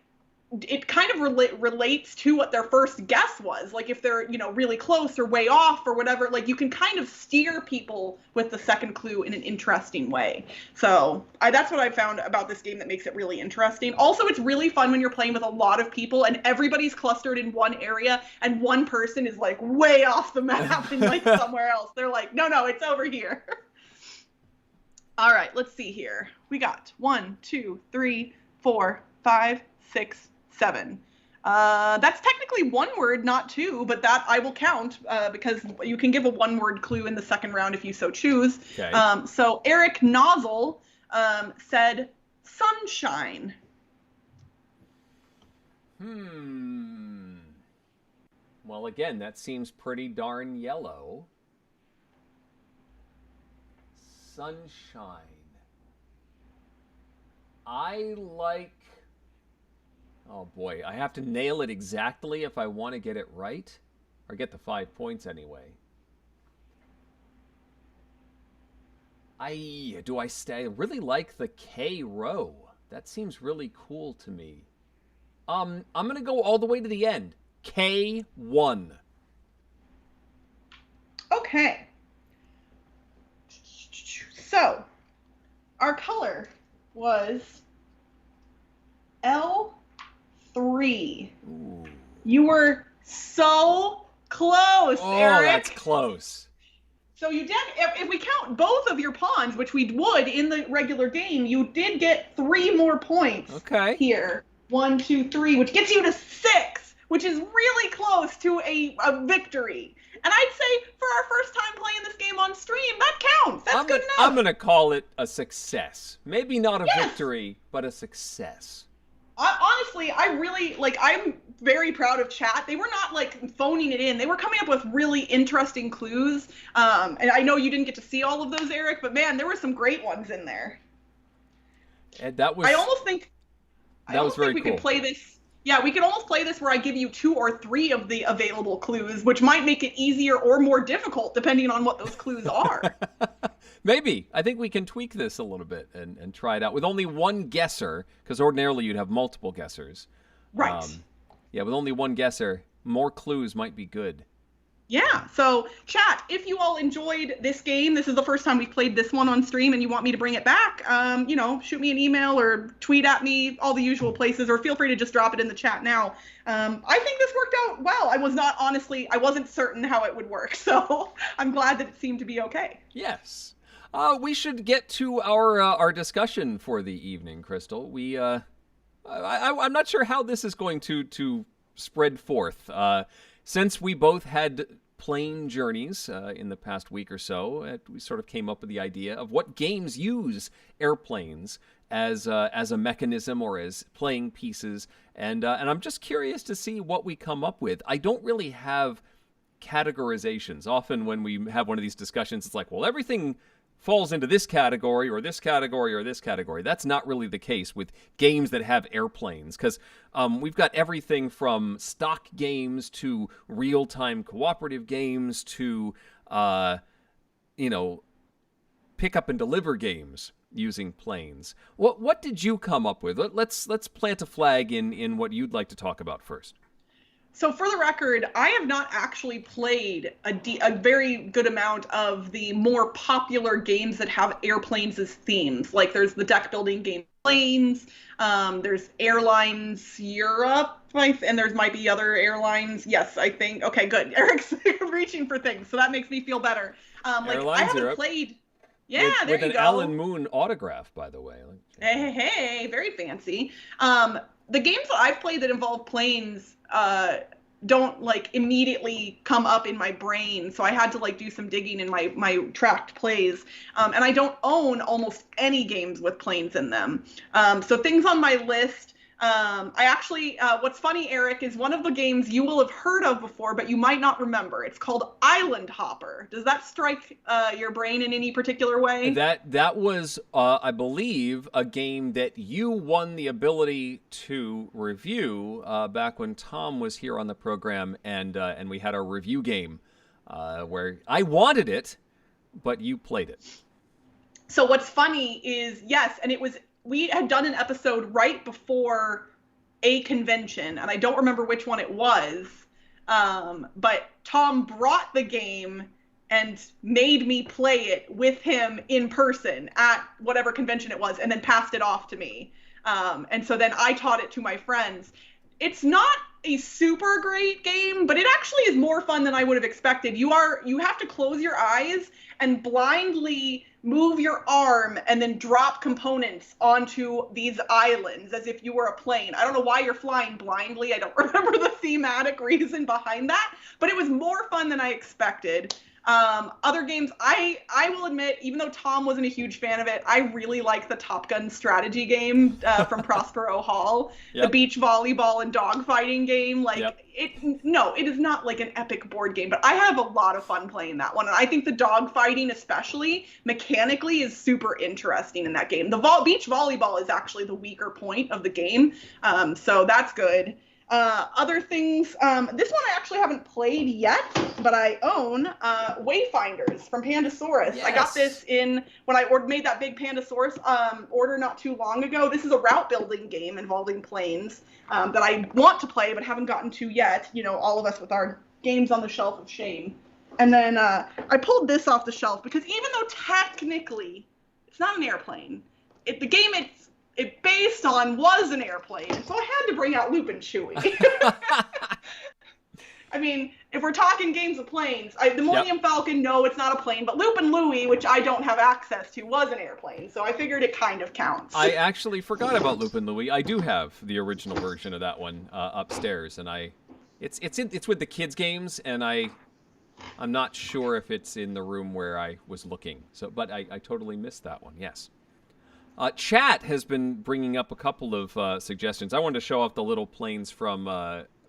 it kind of relates to what their first guess was. Like, if they're, really close or way off or whatever, like, you can kind of steer people with the second clue in an interesting way. So that's what I found about this game that makes it really interesting. Also, it's really fun when you're playing with a lot of people and everybody's clustered in one area and one person is, like, way off the map and, like, somewhere else. They're like, no, it's over here. All right, let's see here. We got 1, 2, 3, 4, 5, 6, 7. That's technically 1 word, not 2, but that I will count because you can give a 1-word clue in the second round if you so choose. Okay. So Eric Nozzle said sunshine. Well, again, that seems pretty darn yellow. Sunshine. I like... Oh boy, I have to nail it exactly if I want to get it right, or get the 5 points anyway. I really like the K row. That seems really cool to me. I'm gonna go all the way to the end. K1. Okay. So, our color was L3. Ooh. You were so close, Eric. Oh, that's close. So you did, if we count both of your pawns, which we would in the regular game, you did get 3 more points. Okay. Here. 1, 2, 3, which gets you to 6, which is really close to a victory. And I'd say for our first time playing this game on stream, that counts. That's good enough. I'm going to call it a success. Maybe not a victory, but a success. Honestly, I'm very proud of chat. They were not, phoning it in. They were coming up with really interesting clues. And I know you didn't get to see all of those, Eric, but man, there were some great ones in there. And that was... I almost think we cool. could play this. Yeah, we could almost play this where I give you 2 or 3 of the available clues, which might make it easier or more difficult depending on what those clues are. Maybe. I think we can tweak this a little bit and try it out with only 1 guesser, because ordinarily you'd have multiple guessers. Right. Yeah, with only 1 guesser, more clues might be good. Yeah, so chat, if you all enjoyed this game, this is the first time we've played this one on stream and you want me to bring it back, shoot me an email or tweet at me, all the usual places, or feel free to just drop it in the chat now. I think this worked out well. I wasn't certain how it would work, so I'm glad that it seemed to be okay. Yes. We should get to our discussion for the evening, Crystal. I'm not sure how this is going to spread forth. Since we both had plane journeys in the past week or so, we sort of came up with the idea of what games use airplanes as a mechanism or as playing pieces, and I'm just curious to see what we come up with. I don't really have categorizations. Often when we have one of these discussions, it's like, well, everything falls into this category or this category or this category. That's not really the case with games that have airplanes, because we've got everything from stock games to real-time cooperative games to, pick up and deliver games using planes. What did you come up with? Let's plant a flag in what you'd like to talk about first. So for the record, I have not actually played a very good amount of the more popular games that have airplanes as themes. Like there's the deck building game Planes, there's Airlines Europe, And there's might be other airlines. Yes, I think. Okay, good. Eric's reaching for things, so that makes me feel better. Like I Airlines haven't Europe. played. Yeah, there With you an go. Alan Moon autograph, by the way. Hey, very fancy. The games that I've played that involve planes don't like immediately come up in my brain, so I had to like do some digging in my tracked plays. And I don't own almost any games with planes in them. So things on my list. I actually, what's funny, Eric, is one of the games you will have heard of before, but you might not remember. It's called Island Hopper. Does that strike your brain in any particular way? That was, I believe, a game that you won the ability to review back when Tom was here on the program, and we had our review game where I wanted it, but you played it. So what's funny is, yes, and we had done an episode right before a convention, and I don't remember which one it was, but Tom brought the game and made me play it with him in person at whatever convention it was, and then passed it off to me. And so then I taught it to my friends. It's not a super great game, but it actually is more fun than I would have expected. You have to close your eyes and blindly move your arm and then drop components onto these islands as if you were a plane. I don't know why you're flying blindly. I don't remember the thematic reason behind that, but it was more fun than I expected. Other games, I will admit, even though Tom wasn't a huge fan of it, I really like the Top Gun strategy game from Prospero Hall, the beach volleyball and dogfighting game. Like, it is not like an epic board game, but I have a lot of fun playing that one. And I think the dogfighting, especially mechanically, is super interesting in that game. The beach volleyball is actually the weaker point of the game, so that's good. Other things, this one I actually haven't played yet, but I own Wayfinders from Pandasaurus. Yes. I got this when I made that big Pandasaurus order not too long ago. This is a route building game involving planes that I want to play but haven't gotten to yet. You know, all of us with our games on the shelf of shame. And then I pulled this off the shelf because even though technically it's not an airplane, the game it based on was an airplane, so I had to bring out Loop and Chewy. I mean, if we're talking games of planes, the Millennium Falcon, no, it's not a plane, but Loop and Louie, which I don't have access to, was an airplane, so I figured it kind of counts. I actually forgot about Loop and Louie. I do have the original version of that one upstairs, and it's with the kids' games, and I'm not sure if it's in the room where I was looking. So, but I totally missed that one. Yes. Chat has been bringing up a couple of suggestions. I wanted to show off the little planes from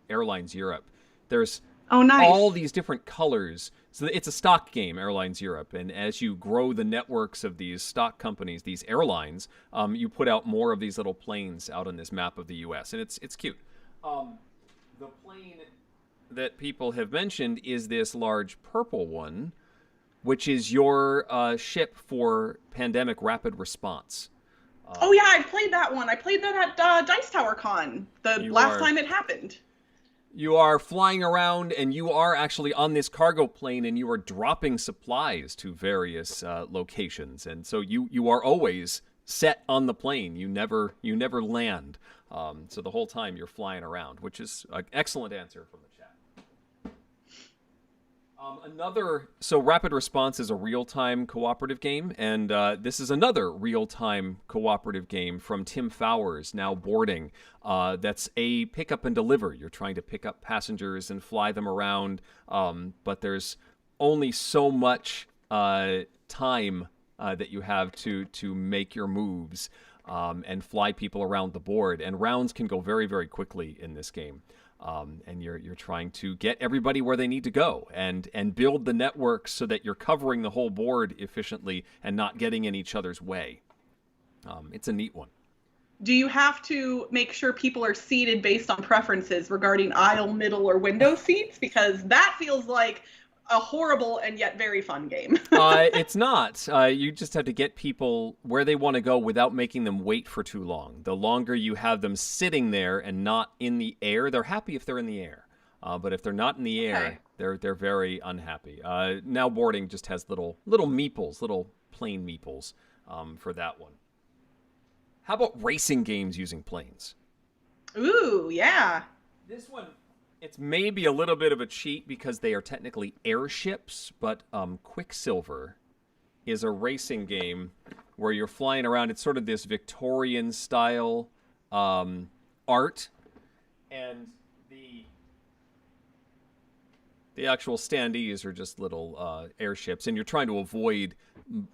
Airlines Europe. There's all these different colors. So it's a stock game, Airlines Europe. And as you grow the networks of these stock companies, these airlines, you put out more of these little planes out on this map of the U.S. And it's cute. The plane that people have mentioned is this large purple one, which is your ship for Pandemic Rapid Response. Oh yeah, I played that one. I played that at Dice Tower Con the last time it happened. You are flying around, and you are actually on this cargo plane, and you are dropping supplies to various locations, and so you are always set on the plane. You never land. So the whole time you're flying around, which is an excellent answer from the chat. So Rapid Response is a real-time cooperative game, and this is another real-time cooperative game from Tim Fowers, now boarding. That's a pick up and deliver. You're trying to pick up passengers and fly them around, but there's only so much time that you have to make your moves and fly people around the board. And rounds can go very, very quickly in this game. And you're trying to get everybody where they need to go and build the network so that you're covering the whole board efficiently and not getting in each other's way. It's a neat one. Do you have to make sure people are seated based on preferences regarding aisle, middle, or window seats? Because that feels like a horrible and yet very fun game. It's not. You just have to get people where they want to go without making them wait for too long. The longer you have them sitting there and not in the air, they're happy if they're in the air. But if they're not in the air, they're very unhappy. Now boarding just has little meeples, little plain meeples for that one. How about racing games using planes? Ooh, yeah. This one, it's maybe a little bit of a cheat because they are technically airships, but Quicksilver is a racing game where you're flying around. It's sort of this Victorian style art, and the actual standees are just little airships, and you're trying to avoid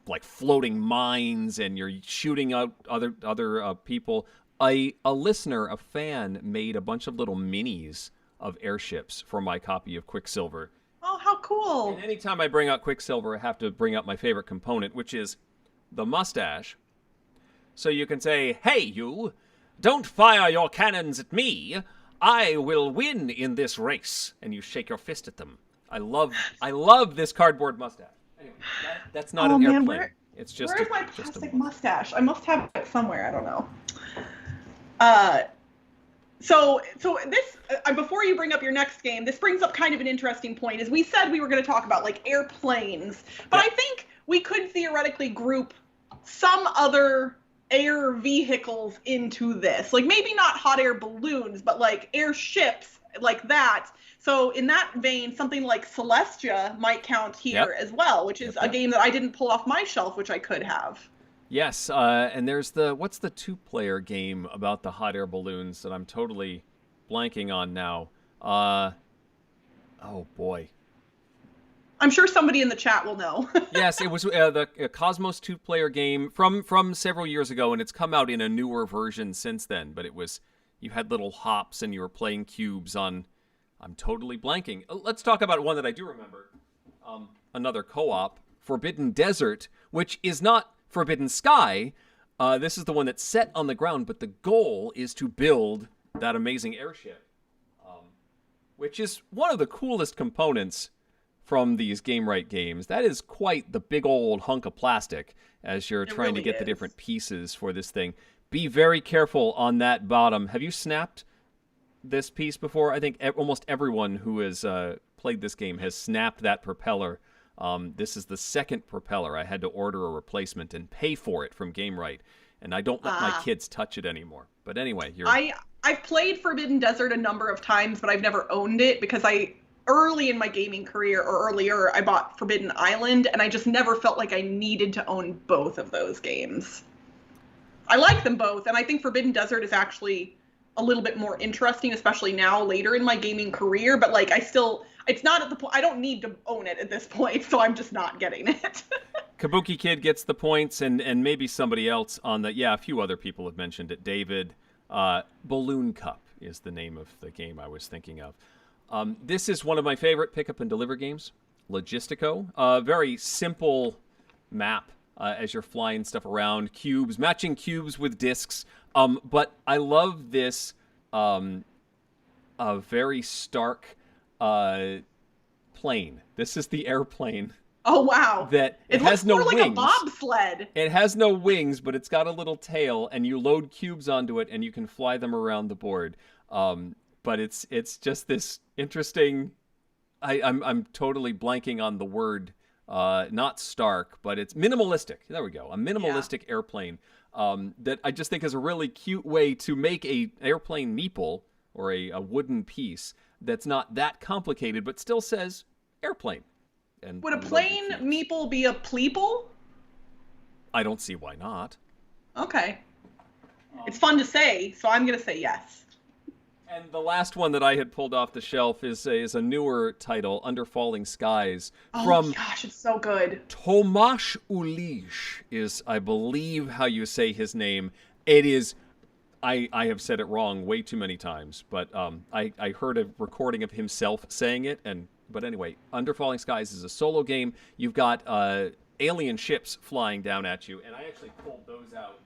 like floating mines, and you're shooting out other people. A listener, a fan, made a bunch of little minis of airships for my copy of Quicksilver. Oh, how cool. And anytime I bring out Quicksilver, I have to bring up my favorite component, which is the mustache. So you can say, "Hey, you, don't fire your cannons at me. I will win in this race." And you shake your fist at them. I love this cardboard mustache. Anyway, that's not an airplane. It's just where's my plastic mustache? I must have it somewhere. I don't know. So this before you bring up your next game, this brings up kind of an interesting point. As we said, we were going to talk about like airplanes, but I think we could theoretically group some other air vehicles into this. Like maybe not hot air balloons, but like airships like that. So in that vein, something like Celestia might count here as well, which is a game that I didn't pull off my shelf, which I could have. Yes, and there's what's the two-player game about the hot air balloons that I'm totally blanking on now? Oh boy. I'm sure somebody in the chat will know. Yes, it was the Cosmos two-player game from several years ago, and it's come out in a newer version since then. But you had little hops, and you were playing cubes on. I'm totally blanking. Let's talk about one that I do remember. Another co-op, Forbidden Desert, which is not Forbidden Sky. This is the one that's set on the ground, but the goal is to build that amazing airship, which is one of the coolest components from these Game Right games. That is quite the big old hunk of plastic as you're trying to get the different pieces for this thing. Be very careful on that bottom. Have you snapped this piece before? I think almost everyone who has played this game has snapped that propeller. This is the second propeller. I had to order a replacement and pay for it from Game Right, and I don't let my kids touch it anymore. But anyway, I've played Forbidden Desert a number of times, but I've never owned it because early in my gaming career or earlier, I bought Forbidden Island, and I just never felt like I needed to own both of those games. I like them both, and I think Forbidden Desert is actually a little bit more interesting, especially now later in my gaming career, but like it's not at the point, I don't need to own it at this point, so I'm just not getting it. Kabuki Kid gets the points, and maybe somebody else on the, a few other people have mentioned it. David, Balloon Cup is the name of the game I was thinking of. This is one of my favorite pick up and deliver games, Logistico. Very simple map as you're flying stuff around, matching cubes with discs. But I love this very stark plane. This is the airplane. Oh, wow. That it has no wings. It looks more like a bobsled. It has no wings, but it's got a little tail, and you load cubes onto it, and you can fly them around the board. But it's just this interesting. I'm totally blanking on the word. Not stark, but it's minimalistic. There we go. A minimalistic airplane that I just think is a really cute way to make a airplane meeple or a wooden piece that's not that complicated, but still says airplane. And would a plane meeple be a pleeple? I don't see why not. Okay. It's fun to say, so I'm going to say yes. And the last one that I had pulled off the shelf is a newer title, Underfalling Skies. Oh, gosh, it's so good. Tomasz Ulisz is, I believe, how you say his name. It is, I have said it wrong way too many times, but I heard a recording of himself saying it. But anyway, Underfalling Skies is a solo game. You've got alien ships flying down at you, and I actually pulled those out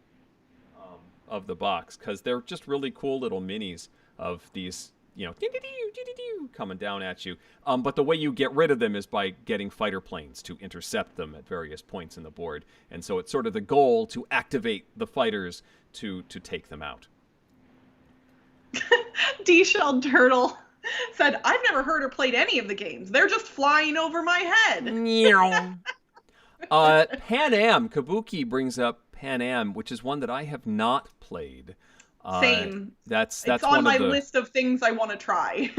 of the box because they're just really cool little minis of these, coming down at you. But the way you get rid of them is by getting fighter planes to intercept them at various points in the board. And so it's sort of the goal to activate the fighters to take them out. D-Shelled Turtle said, I've never heard or played any of the games. They're just flying over my head. Pan Am, Kabuki brings up Pan Am, which is one that I have not played. Same. That's It's on one my of the list of things I want to try.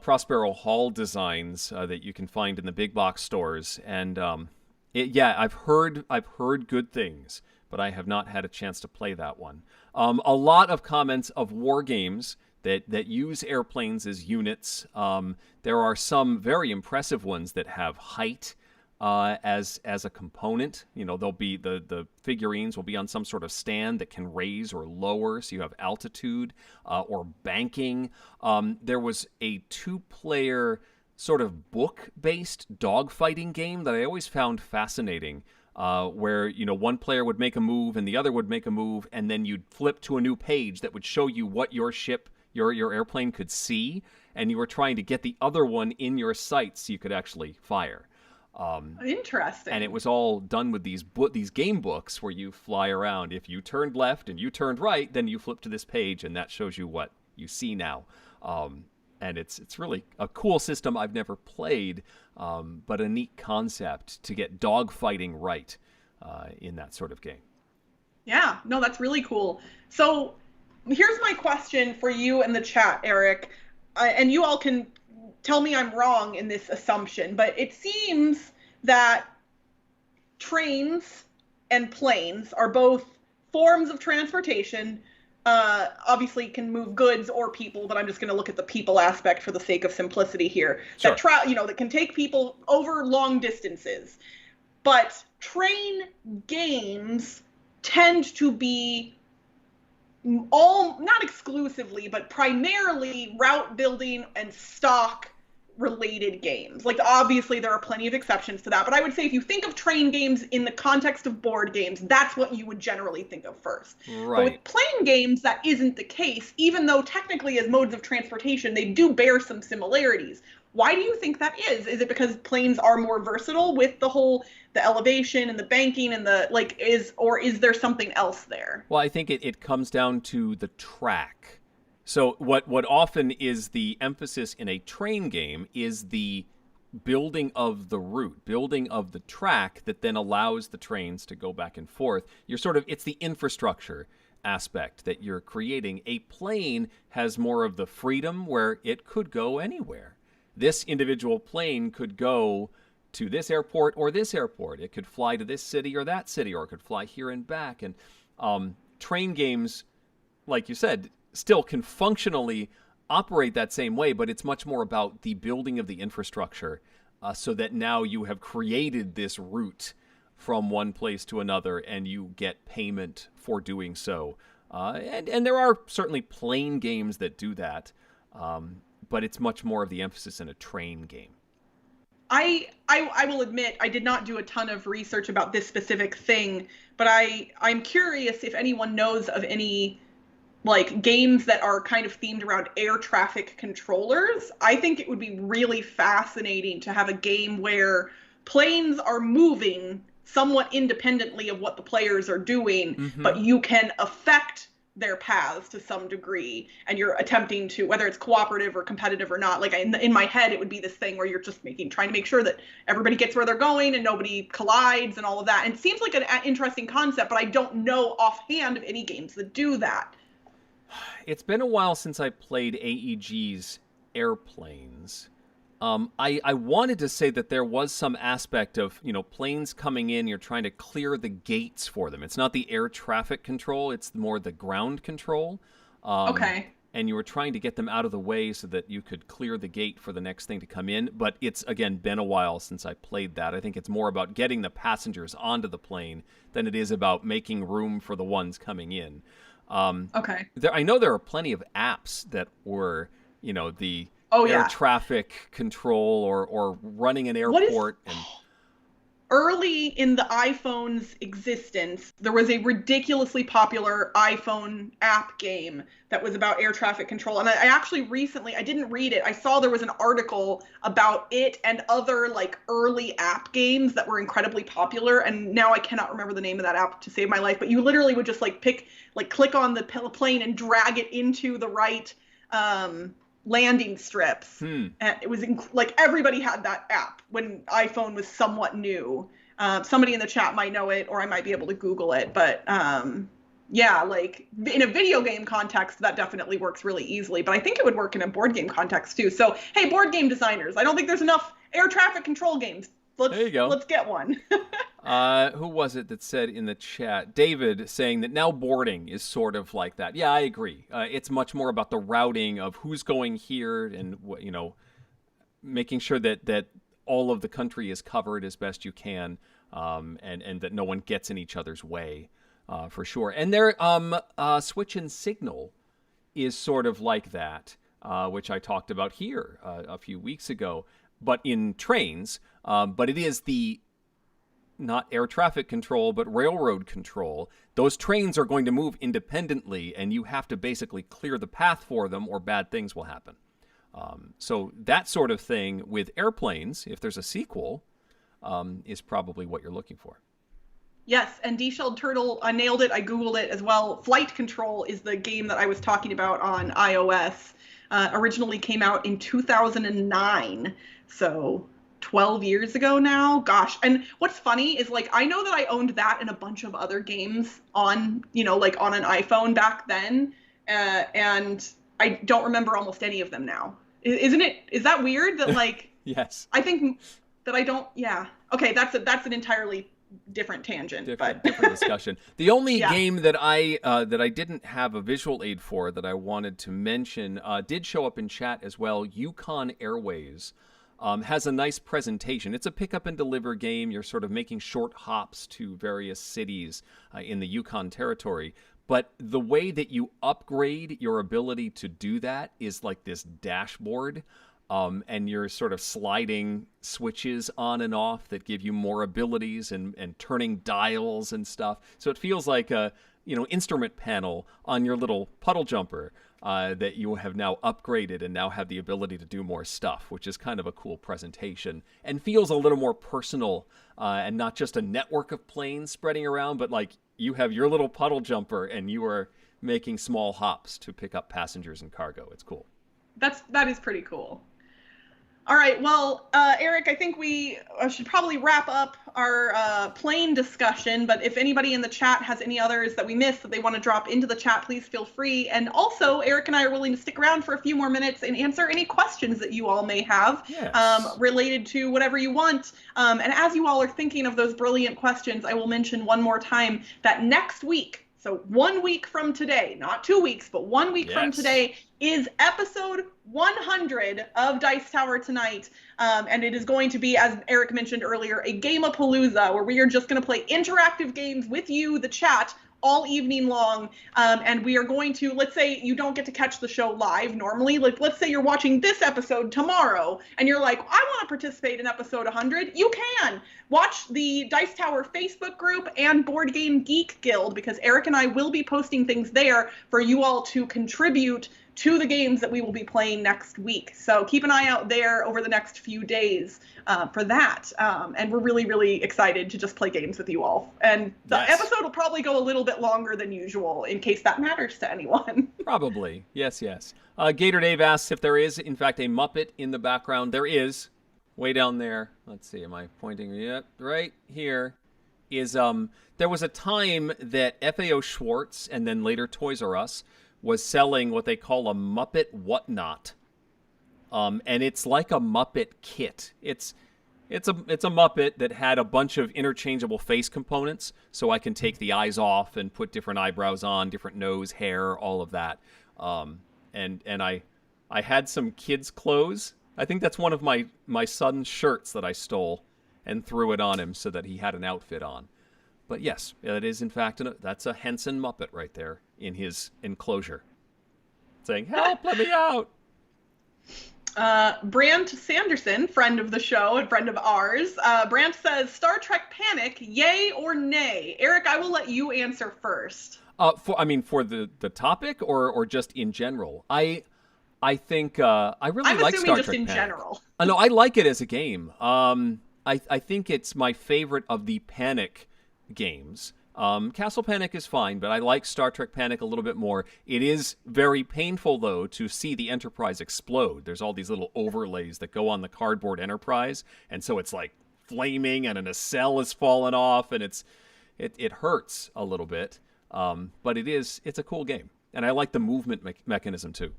Prospero Hall designs that you can find in the big box stores, and yeah, I've heard good things, but I have not had a chance to play that one. A lot of comments of war games that use airplanes as units. There are some very impressive ones that have height as a component. You know, they'll be the figurines will be on some sort of stand that can raise or lower, so you have altitude or banking. There was a 2-player sort of book-based dogfighting game that I always found fascinating. Where, you know, one player would make a move and the other would make a move, and then you'd flip to a new page that would show you what your ship, your airplane could see, and you were trying to get the other one in your sights so you could actually fire. Interesting. And it was all done with these game books where you fly around. If you turned left and you turned right, then you flip to this page, and that shows you what you see now. And it's really a cool system I've never played, but a neat concept to get dogfighting right in that sort of game. Yeah, no, that's really cool. So here's my question for you in the chat, Eric, and you all can tell me I'm wrong in this assumption, but it seems that trains and planes are both forms of transportation. Obviously can move goods or people, but I'm just going to look at the people aspect for the sake of simplicity here. Sure. That can take people over long distances. But train games tend to be not exclusively, but primarily route building and stock related games. Like, obviously there are plenty of exceptions to that, but I would say if you think of train games in the context of board games, that's what you would generally think of first. Right. But with plane games, that isn't the case, even though technically as modes of transportation, they do bear some similarities. Why do you think that is? Is it because planes are more versatile with the elevation and the banking and is there something else there? Well, I think it comes down to the track. So what often is the emphasis in a train game is the building of the route, building of the track that then allows the trains to go back and forth. It's the infrastructure aspect that you're creating. A plane has more of the freedom where it could go anywhere. This individual plane could go to this airport or this airport. It could fly to this city or that city, or it could fly here and back. And train games, like you said, still can functionally operate that same way, but it's much more about the building of the infrastructure so that now you have created this route from one place to another and you get payment for doing so. And there are certainly plane games that do that, but it's much more of the emphasis in a train game. I will admit I did not do a ton of research about this specific thing, but I'm curious if anyone knows of any like games that are kind of themed around air traffic controllers. I think it would be really fascinating to have a game where planes are moving somewhat independently of what the players are doing, but you can affect their paths to some degree, and you're attempting to, whether it's cooperative or competitive or not, like in my head it would be this thing where you're just trying to make sure that everybody gets where they're going and nobody collides and all of that. And it seems like an interesting concept, but I don't know offhand of any games that do that. It's been a while since I played AEG's Airplanes. I wanted to say that there was some aspect of, planes coming in, you're trying to clear the gates for them. It's not the air traffic control, it's more the ground control. Okay. And you were trying to get them out of the way so that you could clear the gate for the next thing to come in. But it's, again, been a while since I played that. I think it's more about getting the passengers onto the plane than it is about making room for the ones coming in. Okay. I know there are plenty of apps that were, the air traffic control or running an airport. Early in the iPhone's existence, there was a ridiculously popular iPhone app game that was about air traffic control. And I actually recently, I didn't read it, I saw there was an article about it and other early app games that were incredibly popular. And now I cannot remember the name of that app to save my life, but you literally would just click on the plane and drag it into the right landing strips. And it was everybody had that app when iPhone was somewhat new. Somebody in the chat might know it, or I might be able to Google it, but Yeah, like in a video game context, that definitely works really easily. But I think it would work in a board game context too. So, hey, board game designers, I don't think there's enough air traffic control games. There you go. Let's get one. Who was it that said in the chat? David saying that now boarding is sort of like that. Yeah, I agree. It's much more about the routing of who's going here and making sure that all of the country is covered as best you can, and that no one gets in each other's way, for sure. And there, switch and signal is sort of like that, which I talked about here a few weeks ago, but in trains. But it is the not air traffic control, but railroad control. Those trains are going to move independently, and you have to basically clear the path for them, or bad things will happen. So that sort of thing with airplanes, if there's a sequel, is probably what you're looking for. Yes, and D-Shelled Turtle, I nailed it. I Googled it as well. Flight Control is the game that I was talking about on iOS. Originally came out in 2009, so 12 years ago now. Gosh. And what's funny is, like, I know that I owned that and a bunch of other games on, like on an iPhone back then, and I don't remember almost any of them now. Is that weird that, like, yes. I think that I don't, yeah. Okay, that's an entirely different tangent. Different discussion. The only game that I didn't have a visual aid for that I wanted to mention did show up in chat as well. Yukon Airways has a nice presentation. It's a pick up and deliver game. You're sort of making short hops to various cities in the Yukon territory. But the way that you upgrade your ability to do that is like this dashboard. And you're sort of sliding switches on and off that give you more abilities and turning dials and stuff. So it feels like a instrument panel on your little puddle jumper that you have now upgraded and now have the ability to do more stuff, which is kind of a cool presentation and feels a little more personal and not just a network of planes spreading around, but like you have your little puddle jumper and you are making small hops to pick up passengers and cargo. It's cool. That is pretty cool. All right, well, Eric, I think we should probably wrap up our plane discussion, but if anybody in the chat has any others that we missed that they want to drop into the chat, please feel free. And also, Eric and I are willing to stick around for a few more minutes and answer any questions that you all may have related to whatever you want. And as you all are thinking of those brilliant questions, I will mention one more time that next week, so 1 week from today, not 2 weeks, but 1 week from today, is episode 100 of Dice Tower Tonight. And it is going to be, as Eric mentioned earlier, a Game-a-Palooza, where we are just going to play interactive games with you, the chat, all evening long. And we are going to, let's say you don't get to catch the show live normally. Like, let's say you're watching this episode tomorrow and you're like, I want to participate in episode 100. You can watch the Dice Tower Facebook group and Board Game Geek Guild, because Eric and I will be posting things there for you all to contribute to the games that we will be playing next week. So keep an eye out there over the next few days for that. And we're really, really excited to just play games with you all. And the episode will probably go a little bit longer than usual, in case that matters to anyone. Probably. Yes. Gator Dave asks if there is, in fact, a Muppet in the background. There is. Way down there. Let's see. Am I pointing? Yep. Right here is, there was a time that FAO Schwartz and then later Toys R Us was selling what they call a Muppet Whatnot. And it's like a Muppet kit. It's a Muppet that had a bunch of interchangeable face components, so I can take the eyes off and put different eyebrows on, different nose, hair, all of that. And I had some kids' clothes. I think that's one of my son's shirts that I stole and threw it on him so that he had an outfit on. But yes, it is in fact that's a Henson Muppet right there in his enclosure, saying, "Help, let me out." Brant Sanderson, friend of the show and friend of ours, Brant says, Star Trek Panic, yay or nay? Eric, I will let you answer first. For the topic or just in general? I think I really like Star Trek Panic. I'm assuming just in general. No, I like it as a game. I think it's my favorite of the Panic games. Castle Panic is fine, but I like Star Trek Panic a little bit more. It is very painful, though, to see the Enterprise explode. There's all these little overlays that go on the cardboard Enterprise, and so it's like flaming, and a nacelle is falling off, and it hurts a little bit. But it's a cool game. And I like the movement mechanism, too.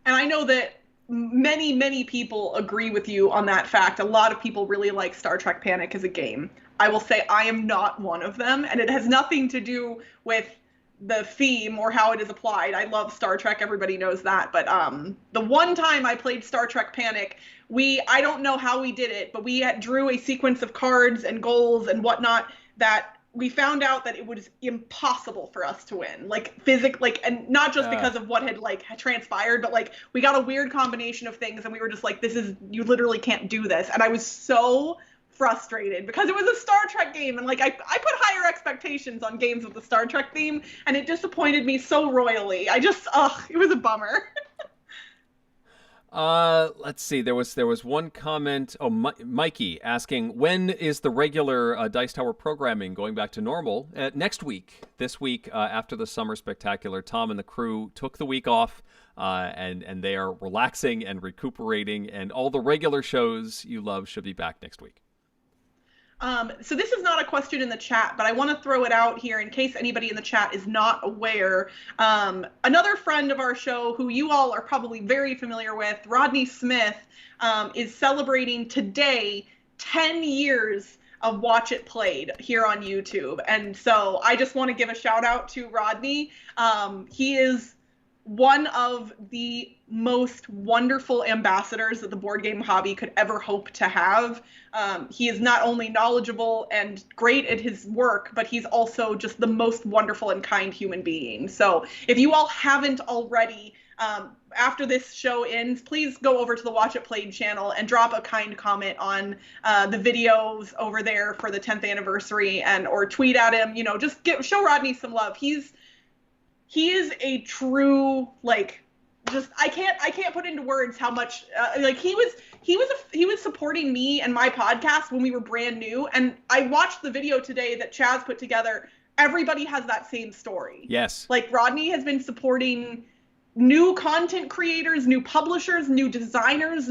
And I know that many, many people agree with you on that fact. A lot of people really like Star Trek Panic as a game. I will say I am not one of them, and it has nothing to do with the theme or how it is applied. I love Star Trek, everybody knows that. But the one time I played Star Trek Panic, I don't know how we did it, but we drew a sequence of cards and goals and whatnot that we found out that it was impossible for us to win, and not just because of what had transpired, but we got a weird combination of things, and we were just like, you literally can't do this. And I was so frustrated because it was a Star Trek game, and I put higher expectations on games with the Star Trek theme, and it disappointed me so royally. It was a bummer. Let's see. There was one comment. Oh, Mikey asking, when is the regular Dice Tower programming going back to normal? Next week. This week, after the Summer Spectacular, Tom and the crew took the week off, and they are relaxing and recuperating, and all the regular shows you love should be back next week. So this is not a question in the chat, but I want to throw it out here in case anybody in the chat is not aware. Another friend of our show, who you all are probably very familiar with, Rodney Smith, is celebrating today 10 years of Watch It Played here on YouTube. And so I just want to give a shout out to Rodney. He is one of the most wonderful ambassadors that the board game hobby could ever hope to have. He is not only knowledgeable and great at his work, but he's also just the most wonderful and kind human being. So if you all haven't already, after this show ends, please go over to the Watch It Played channel and drop a kind comment on the videos over there for the 10th anniversary, or tweet at him. Just show Rodney some love. He is a true, I can't put into words how much, he was supporting me and my podcast when we were brand new. And I watched the video today that Chaz put together. Everybody has that same story. Yes. Rodney has been supporting new content creators, new publishers, new designers.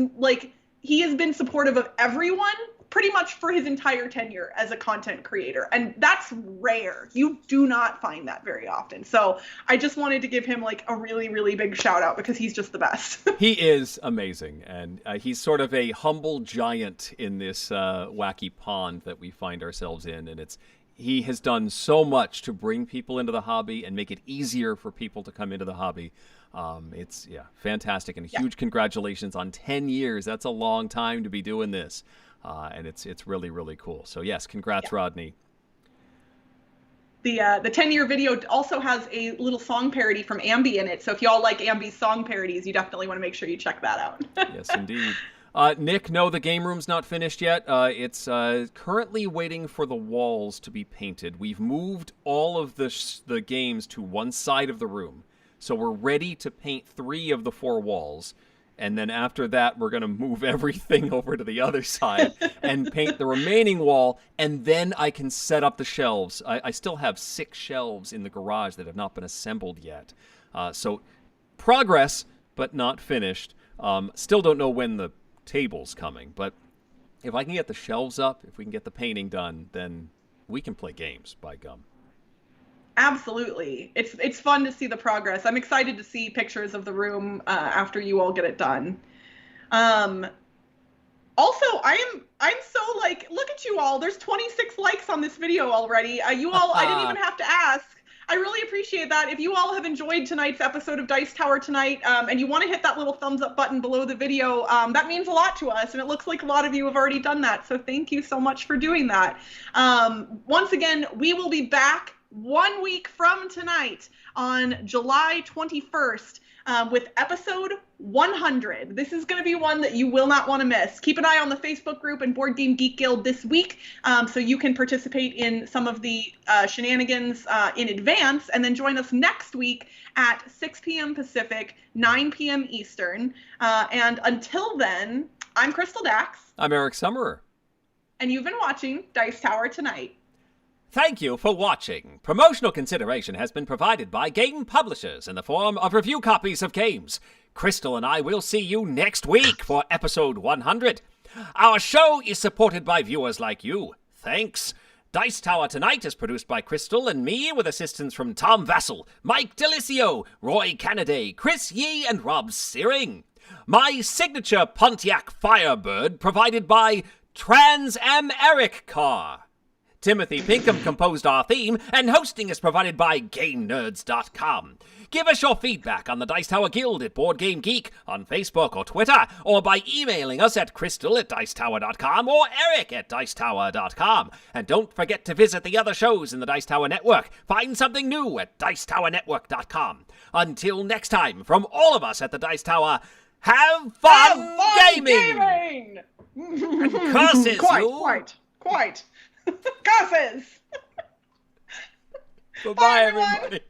He has been supportive of everyone pretty much for his entire tenure as a content creator. And that's rare. You do not find that very often. So I just wanted to give him a really, really big shout out because he's just the best. He is amazing. And he's sort of a humble giant in this wacky pond that we find ourselves in. And he has done so much to bring people into the hobby and make it easier for people to come into the hobby. It's fantastic. And huge congratulations on 10 years. That's a long time to be doing this. And it's really, really cool. So yes, congrats, Rodney. The 10-year video also has a little song parody from Ambi in it. So if y'all like Ambi's song parodies, you definitely want to make sure you check that out. Yes, indeed. Nick, no, the game room's not finished yet. It's currently waiting for the walls to be painted. We've moved all of the games to one side of the room. So we're ready to paint 3 of the 4 walls. And then after that, we're going to move everything over to the other side and paint the remaining wall. And then I can set up the shelves. I still have 6 shelves in the garage that have not been assembled yet. So progress, but not finished. Still don't know when the table's coming. But if I can get the shelves up, if we can get the painting done, then we can play games, by gum. Absolutely. It's fun to see the progress. I'm excited to see pictures of the room after you all get it done. Also, I'm so look at you all. There's 26 likes on this video already. You all, I didn't even have to ask. I really appreciate that. If you all have enjoyed tonight's episode of Dice Tower Tonight, and you want to hit that little thumbs up button below the video, that means a lot to us, and it looks like a lot of you have already done that. So thank you so much for doing that. Once again, we will be back 1 week from tonight on July 21st with episode 100. This is going to be one that you will not want to miss. Keep an eye on the Facebook group and Board Game Geek Guild this week so you can participate in some of the shenanigans in advance, and then join us next week at 6 p.m. Pacific, 9 p.m. Eastern. And until then, I'm Crystal Dax. I'm Eric Summerer. And you've been watching Dice Tower Tonight. Thank you for watching. Promotional consideration has been provided by game publishers in the form of review copies of games. Crystal and I will see you next week for episode 100. Our show is supported by viewers like you. Thanks. Dice Tower Tonight is produced by Crystal and me with assistance from Tom Vassell, Mike Delicio, Roy Cannaday, Chris Yee, and Rob Searing. My signature Pontiac Firebird provided by Trans Am Eric Car. Timothy Pinkham composed our theme, and hosting is provided by GameNerds.com. Give us your feedback on the Dice Tower Guild at Board Game Geek on Facebook or Twitter, or by emailing us at crystal@dicetower.com or eric@dicetower.com. And don't forget to visit the other shows in the Dice Tower Network. Find something new at dicetowernetwork.com. Until next time, from all of us at the Dice Tower, have fun gaming! And curses, Quite. Curses! Bye-bye, everybody.